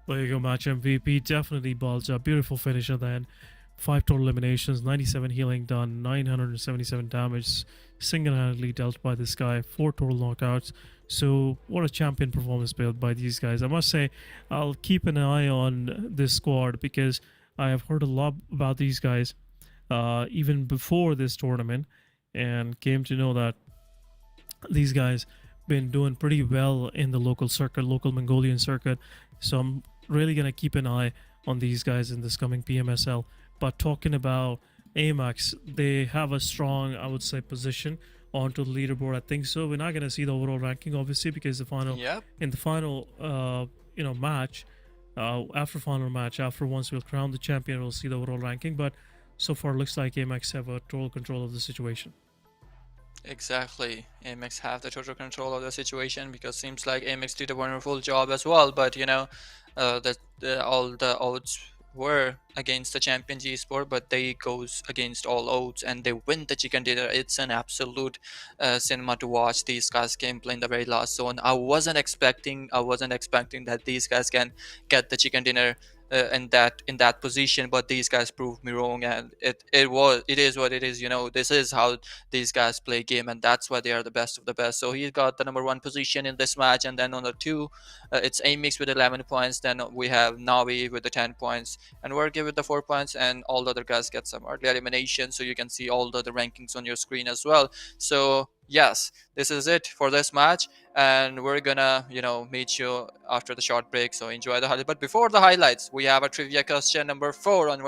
There you go, match MVP. Definitely balls up. Beautiful finish at the end. 5 total eliminations, 97 healing done, 977 damage, single-handedly dealt by this guy, 4 total knockouts. So what a champion performance built by these guys. I must say, I'll keep an eye on this squad because I have heard a lot about these guys even before this tournament, and came to know that these guys been doing pretty well in the local circuit, local Mongolian circuit. So I'm really gonna keep an eye on these guys in this coming PMSL. But talking about AMIX, they have a strong, I would say, position onto the leaderboard. I think so. We're not gonna see the overall ranking, obviously, because Yep. in the final, match, after once we'll crown the champion, we'll see the overall ranking. But so far, looks like AMIX have a total control of the situation. Exactly. AMX have the total control of the situation, because seems like AMX did a wonderful job as well. But you know, all the odds were against the champion G Sport, but they goes against all odds and they win the chicken dinner. It's an absolute cinema to watch these guys gameplay in the very last zone. I wasn't expecting that these guys can get the chicken dinner in that position, but these guys proved me wrong, and it is what it is. You know, this is how these guys play game, and that's why they are the best of the best. So he got the number 1 position in this match, and then on the 2, it's AMIX with 11 points. Then we have Navi with the 10 points, and WarrGye with the 4 points, and all the other guys get some early elimination. So you can see all the rankings on your screen as well. So yes, this is it for this match, and we're gonna, you know, meet you after the short break. So enjoy the highlights. But before the highlights, we have a trivia question number 4 on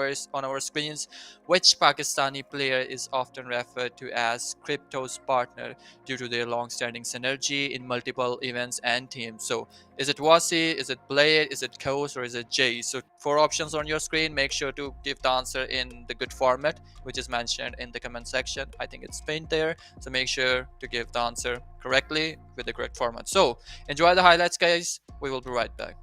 our screens. Which Pakistani player is often referred to as Crypto's partner due to their long-standing synergy in multiple events and teams? So is it Wasi, is it Blade, is it Coast, or is it Jay? So 4 options on your screen. Make sure to give the answer in the good format, which is mentioned in the comment section. I think it's pinned there. So make sure to give the answer correctly with the correct format. So enjoy the highlights, guys. We will be right back.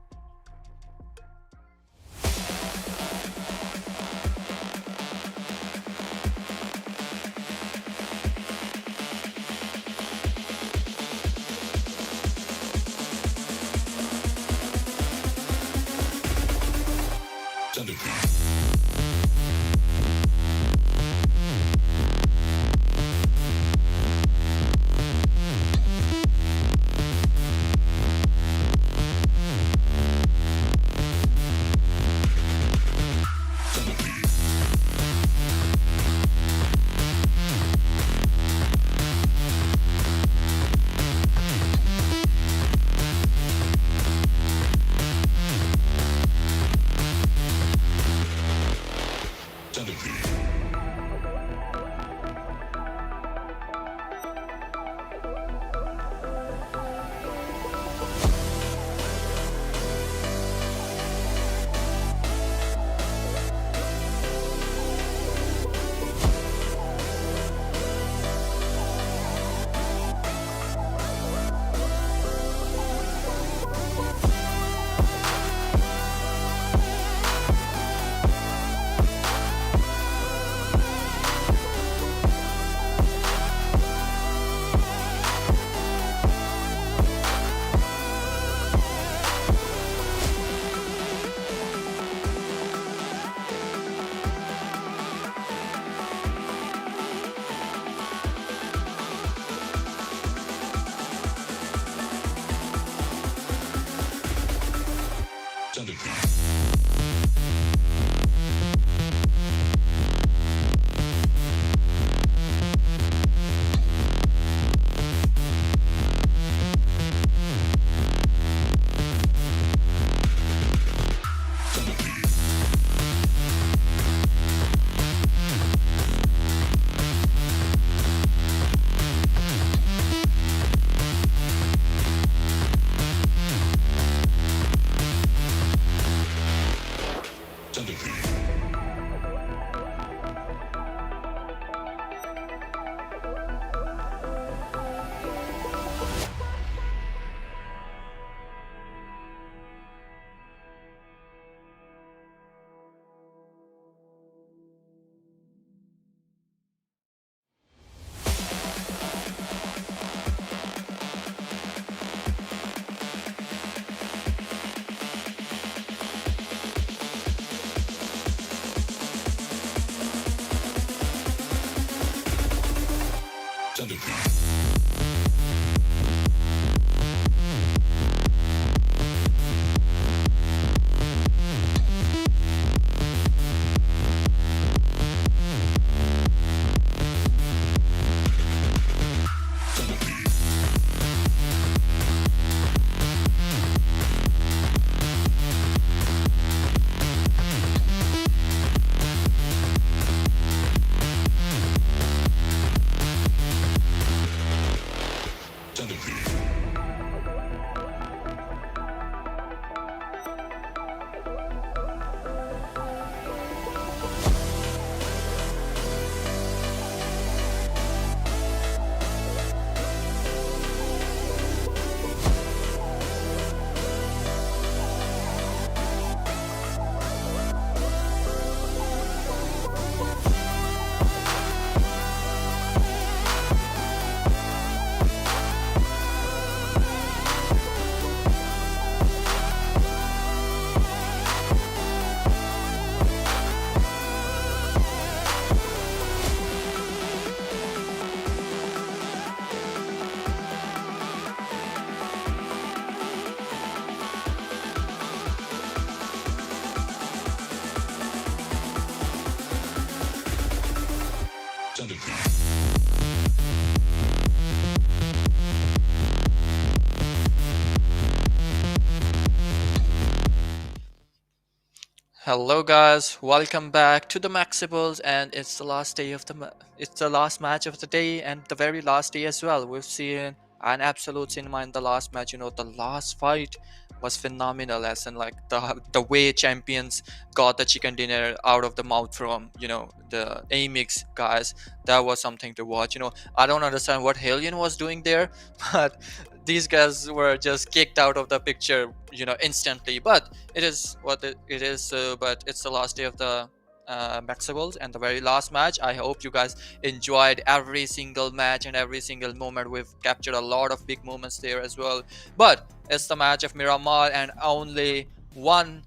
Hello guys, welcome back to the Maxebels, and it's the last day of it's the last match of the day and the very last day as well. We've seen an absolute cinema in the last match. You know, the last fight was phenomenal, as in like the way champions got the chicken dinner out of the mouth from, you know, the AMIX guys. That was something to watch. You know, I don't understand what HELLION was doing there, but these guys were just kicked out of the picture, you know, instantly. But it is what it is. But it's the last day of the Maxebels and the very last match. I hope you guys enjoyed every single match and every single moment. We've captured a lot of big moments there as well. But it's the match of Miramar, and only one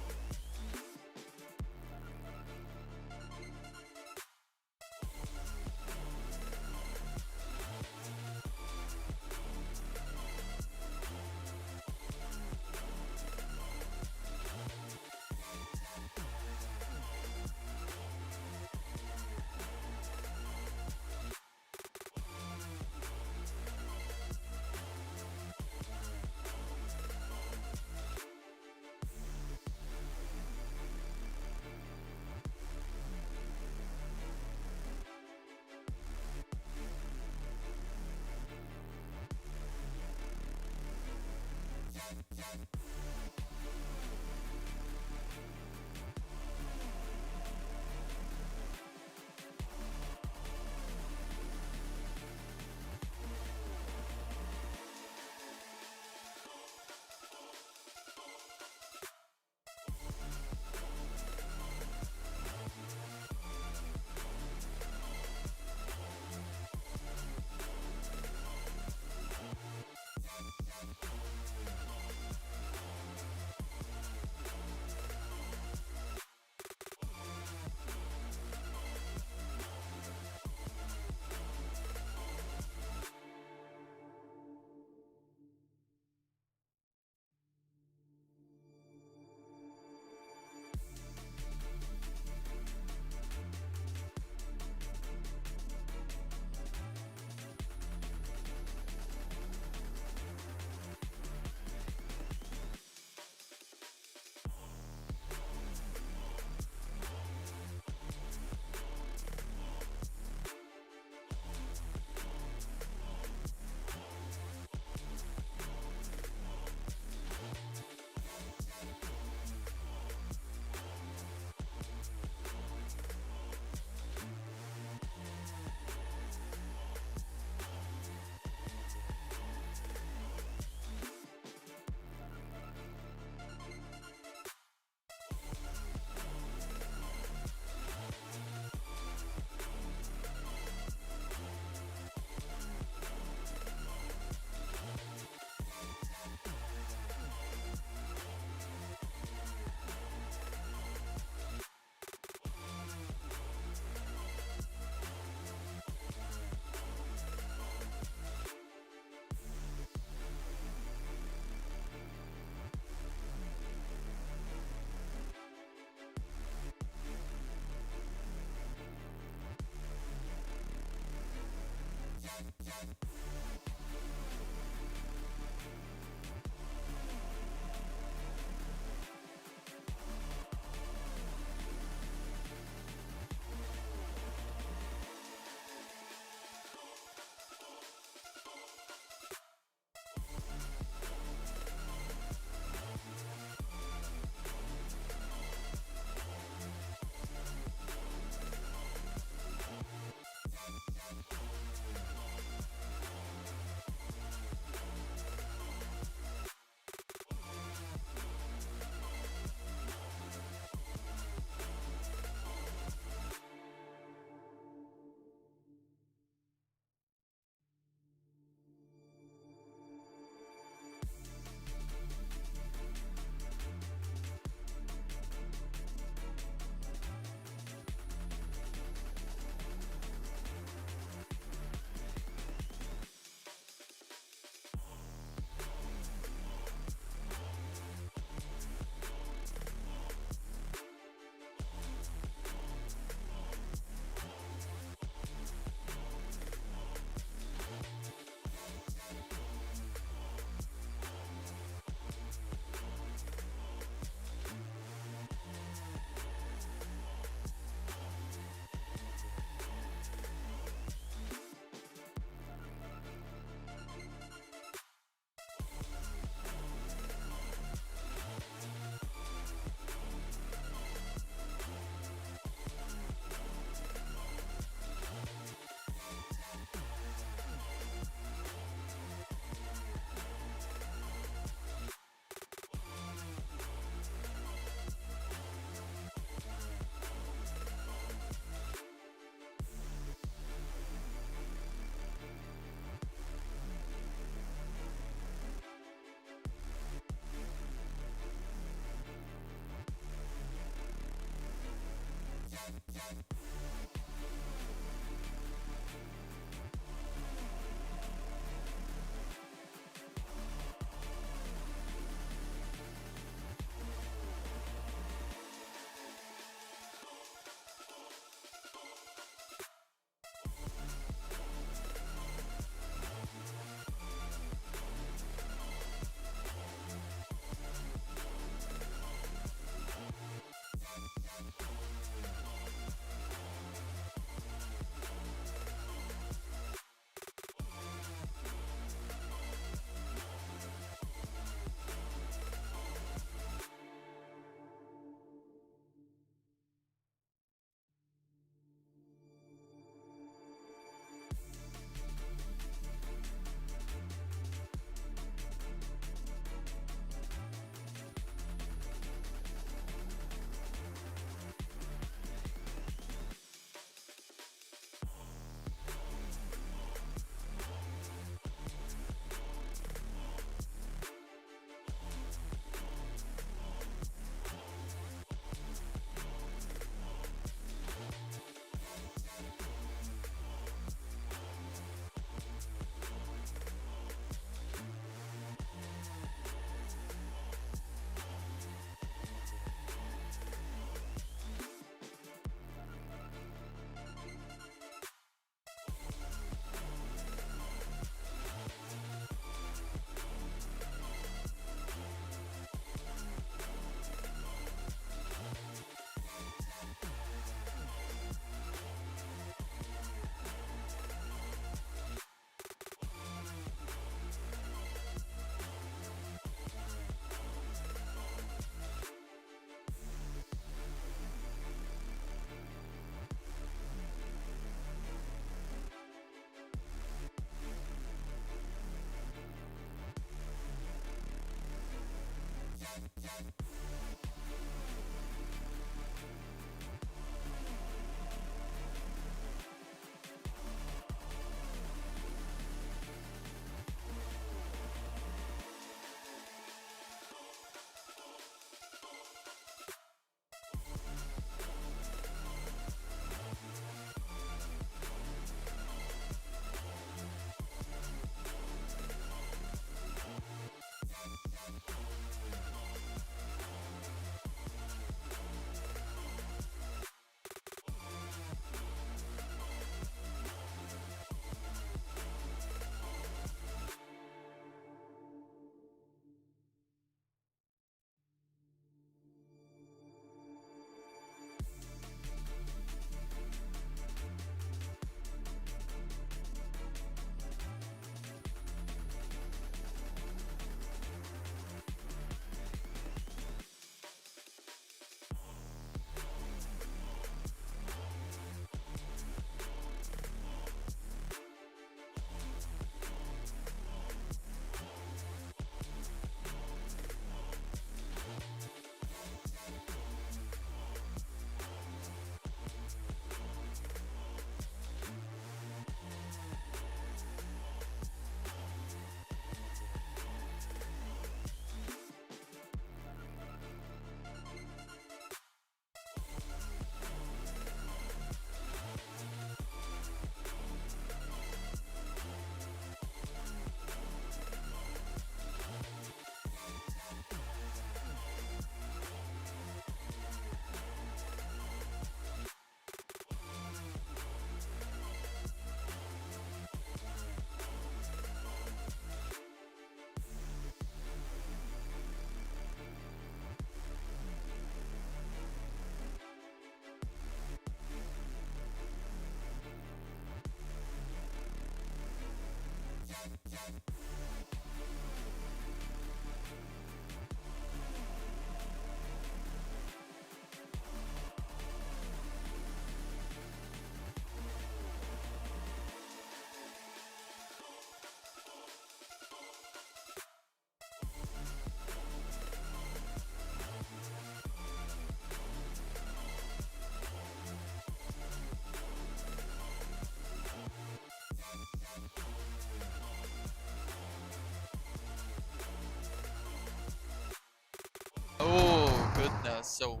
Oh goodness. So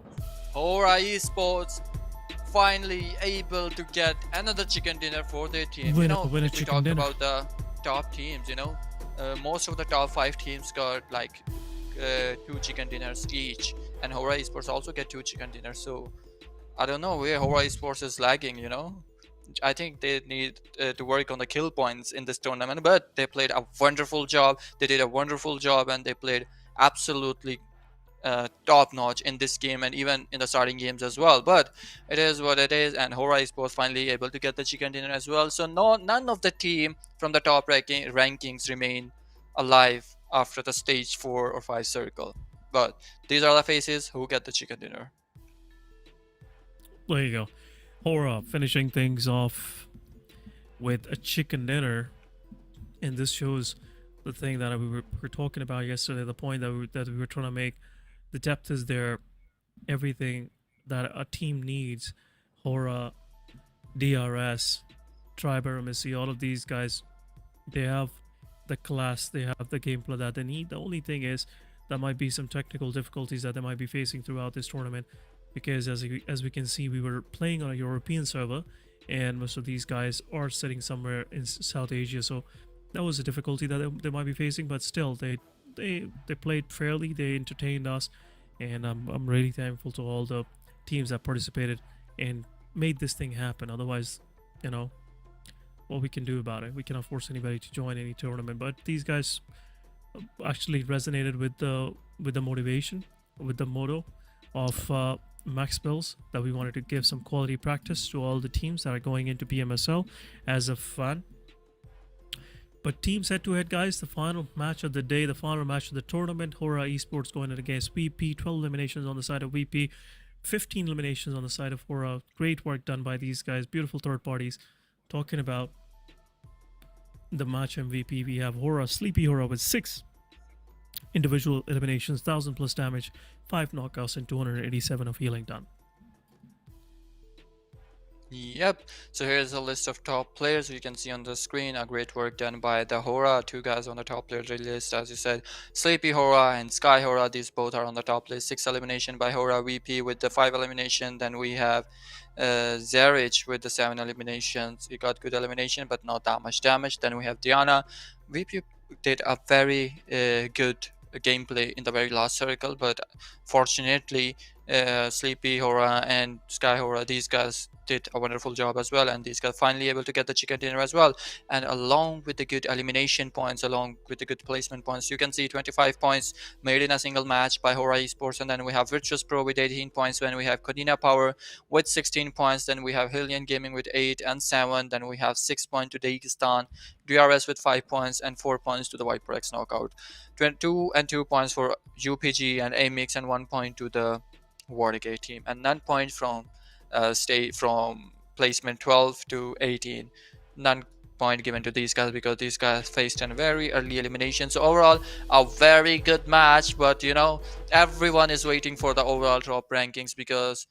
Horaa Esports finally able to get another chicken dinner for their team. Win If we chicken talk dinner. about the top teams, most of the top 5 teams got like 2 chicken dinners each, and Horaa Esports also get 2 chicken dinners. So I don't know where Horaa Esports is lagging. I think they need to work on the kill points in this tournament, but they played a wonderful job. They did a wonderful job, and they played absolutely top notch in this game and even in the starting games as well. But it is what it is, and Horaa Esports finally able to get the chicken dinner as well. So none of the team from the top rankings remain alive after the stage 4 or 5 circle. But these are the faces who get the chicken dinner. There you go. Horaa finishing things off with a chicken dinner, and this shows the thing that we were talking about yesterday. The point that we were trying to make. The depth is there. Everything that a team needs. Horaa, DRS, Tribe, Aromacy, all of these guys, they have the class, they have the gameplay that they need. The only thing is there might be some technical difficulties that they might be facing throughout this tournament, because as we can see, we were playing on a European server, and most of these guys are sitting somewhere in South Asia, so that was a difficulty that they might be facing. But still, they played fairly, they entertained us, and I'm really thankful to all the teams that participated and made this thing happen. Otherwise, what we can do about it, we cannot force anybody to join any tournament. But these guys actually resonated with the motivation, with the motto of MaxEBELS, that we wanted to give some quality practice to all the teams that are going into PMSL as a fan. But teams head-to-head, guys, the final match of the day, the final match of the tournament, Horaa Esports going in against VP, 12 eliminations on the side of VP, 15 eliminations on the side of Horaa. Great work done by these guys, beautiful third parties. Talking about the match MVP, we have Horaa, Sleepy Horaa with 6 individual eliminations, 1000 plus damage, 5 knockouts, and 287 of healing done. Yep, so here's a list of top players you can see on the screen. A great work done by the Horaa, 2 guys on the top player list, as you said, Sleepy Horaa and Sky Horaa. These both are on the top list. 6 elimination by Horaa VP with the 5 elimination. Then we have Zarich with the 7 eliminations. He got good elimination but not that much damage. Then we have Diana. VP did a very good gameplay in the very last circle, but fortunately Sleepy Horaa and Sky Horaa, these guys did a wonderful job as well, and these guys finally able to get the chicken dinner as well. And along with the good elimination points, along with the good placement points, you can see 25 points made in a single match by Horaa Esports. And then we have Virtuous Pro with 18 points, when we have Konina Power with 16 points, then we have HELLION Gaming with 8 and 7, then we have 6 points to Dagestan, DRS with 5 points, and 4 points to the Viper X Knockout, 22 and 2 points for UPG and AMIX, and 1 point to the WarrGye team, and none point from from placement 12 to 18. None point given to these guys because these guys faced a very early elimination. So overall, a very good match, but everyone is waiting for the overall top rankings, because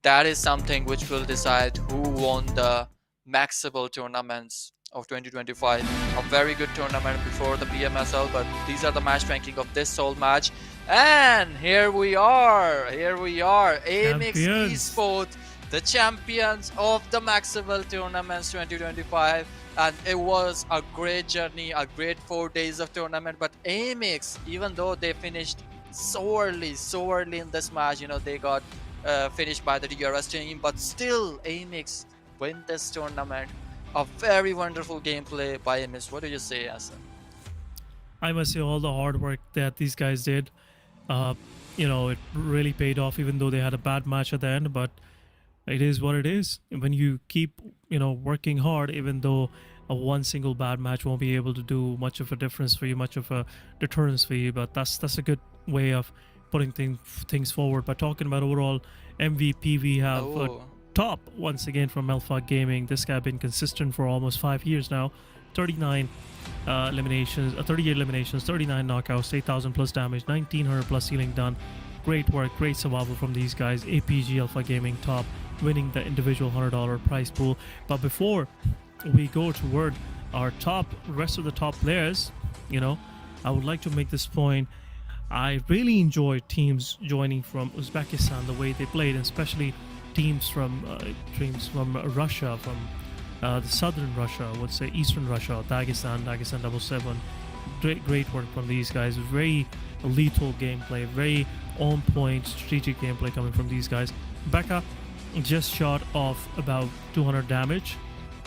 that is something which will decide who won the MaxEBEL tournaments of 2025. A very good tournament before the PMSL, but these are the match ranking of this whole match. And here we are, AMIX Esports, the champions of the MaxEBEL tournaments 2025. And it was a great journey, a great 4 days of tournament. But AMIX, even though they finished so early in this match, they got finished by the DRS team, but still AMIX win this tournament. A very wonderful gameplay by AMIX. What do you say, Asan? I must say, all the hard work that these guys did, it really paid off, even though they had a bad match at the end. But it is what it is. When you keep, working hard, even though one single bad match won't be able to do much of a difference for you, much of a deterrence for you. But that's a good way of putting things forward. But talking about overall MVP, we have top once again from Alpha Gaming. This guy been consistent for almost 5 years now. 39 eliminations, 38 eliminations, 39 knockouts, 8,000 plus damage, 1,900 plus healing done. Great work, great survival from these guys. APG Alpha Gaming top, winning the individual $100 prize pool. But before we go toward our rest of the top players, I would like to make this point. I really enjoyed teams joining from Uzbekistan, the way they played, and especially teams from Russia, from the southern Russia, I would say eastern Russia, Dagestan 7. Great work from these guys. Very lethal gameplay, very on point strategic gameplay coming from these guys. Becca just shot off about 200 damage.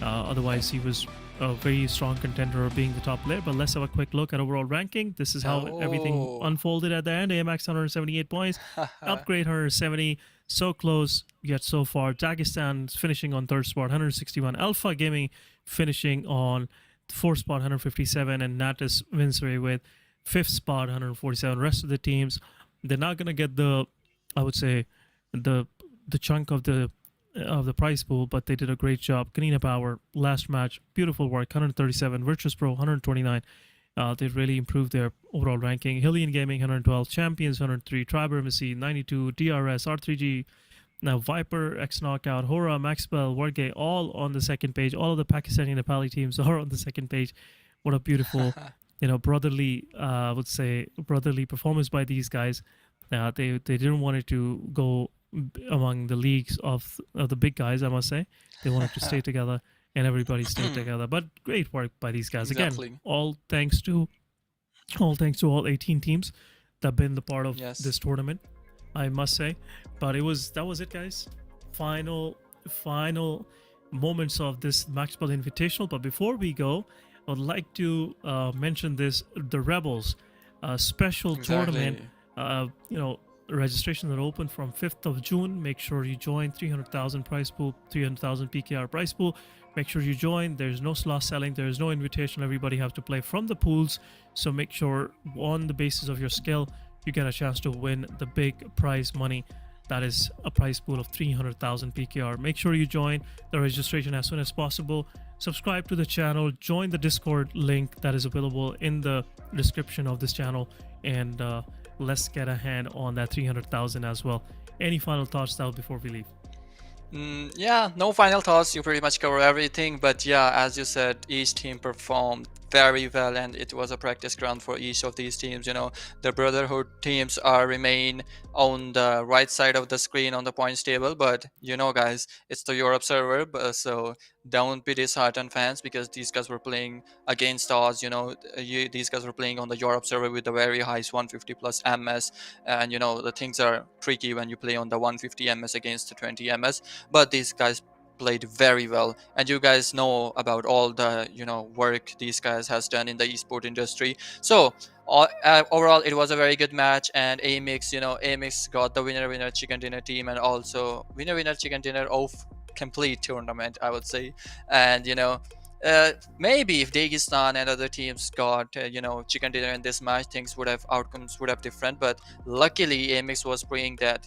Otherwise, he was a very strong contender of being the top player. But let's have a quick look at overall ranking. This is how everything unfolded at the end. AMX 178 points, Upgrade 170. So close yet so far. Dagestan finishing on third spot, 161. Alpha Gaming finishing on fourth spot, 157, and NATUS VINCERE with fifth spot, 147. Rest of the teams, they're not gonna get the, I would say, the chunk of the prize pool, but they did a great job. Konina Power, last match, beautiful work, 137. Virtus Pro, 129. They really improved their overall ranking. HELLION Gaming, 112. Champions, 103. Aromacy, 92. DRS, R3G, now Viper, X Knockout, Horaa, MAXEBELS, WarrGye, all on the second page. All of the Pakistani Nepali teams are on the second page. What a beautiful, brotherly, I would say, brotherly performance by these guys. They didn't want it to go among the leagues of the big guys, I must say. They wanted to stay together, and everybody stayed together. But great work by these guys. Exactly. Again, all thanks to all 18 teams that have been the part of this tournament, I must say. But that was it, guys. Final moments of this MAXEBELS Invitational. But before we go, I would like to mention this: the Rebels special tournament. Registration that open from 5th of June. Make sure you join. 300,000 prize pool, 300,000 PKR prize pool. Make sure you join. There's no slot selling. There's no invitation. Everybody have to play from the pools. So make sure on the basis of your skill, you get a chance to win the big prize money. That is a prize pool of 300,000 PKR. Make sure you join the registration as soon as possible. Subscribe to the channel. Join the Discord link that is available in the description of this channel. And let's get a hand on that 300,000 as well. Any final thoughts, Tal, before we leave? Yeah, no final thoughts. You pretty much cover everything. But yeah, as you said, each team performed very well, and it was a practice ground for each of these teams. The Brotherhood teams remain on the right side of the screen on the points table, but guys, it's the Europe server, so don't be disheartened, fans, because these guys were playing against odds. These guys were playing on the Europe server with the very highest 150 plus MS, and the things are tricky when you play on the 150 MS against the 20 MS, but these guys played very well, and you guys know about all the work these guys has done in the esport industry. So overall, it was a very good match, and AMIX got the winner chicken dinner team, and also winner chicken dinner of complete tournament, I would say. And maybe if Dagestan and other teams got chicken dinner in this match, outcomes would have different. But luckily, AMIX was praying that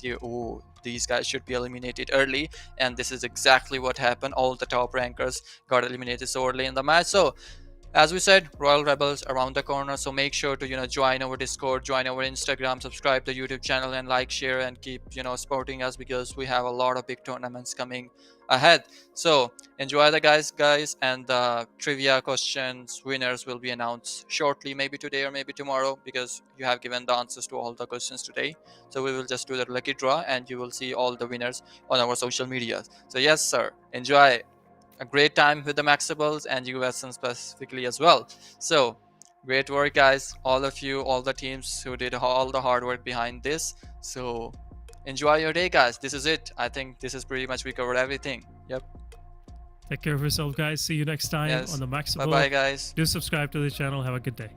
these guys should be eliminated early, and this is exactly what happened. All the top rankers got eliminated so early in the match. So as we said, Royal Rebels around the corner, so make sure to join our Discord, join our Instagram, subscribe to the YouTube channel, and like, share, and keep supporting us, because we have a lot of big tournaments coming ahead. So enjoy the guys, and the trivia questions winners will be announced shortly, maybe today or maybe tomorrow, because you have given the answers to all the questions today. So we will just do the lucky draw, and you will see all the winners on our social media. So yes sir, enjoy a great time with the MAXEBELS and USN specifically as well. So great work, guys, all of you, all the teams who did all the hard work behind this. So enjoy your day, guys. This is it. I think this is pretty much, we covered everything. Yep. Take care of yourself, guys. See you next time on the MAXEBELS. Bye bye, guys. Do subscribe to the channel. Have a good day.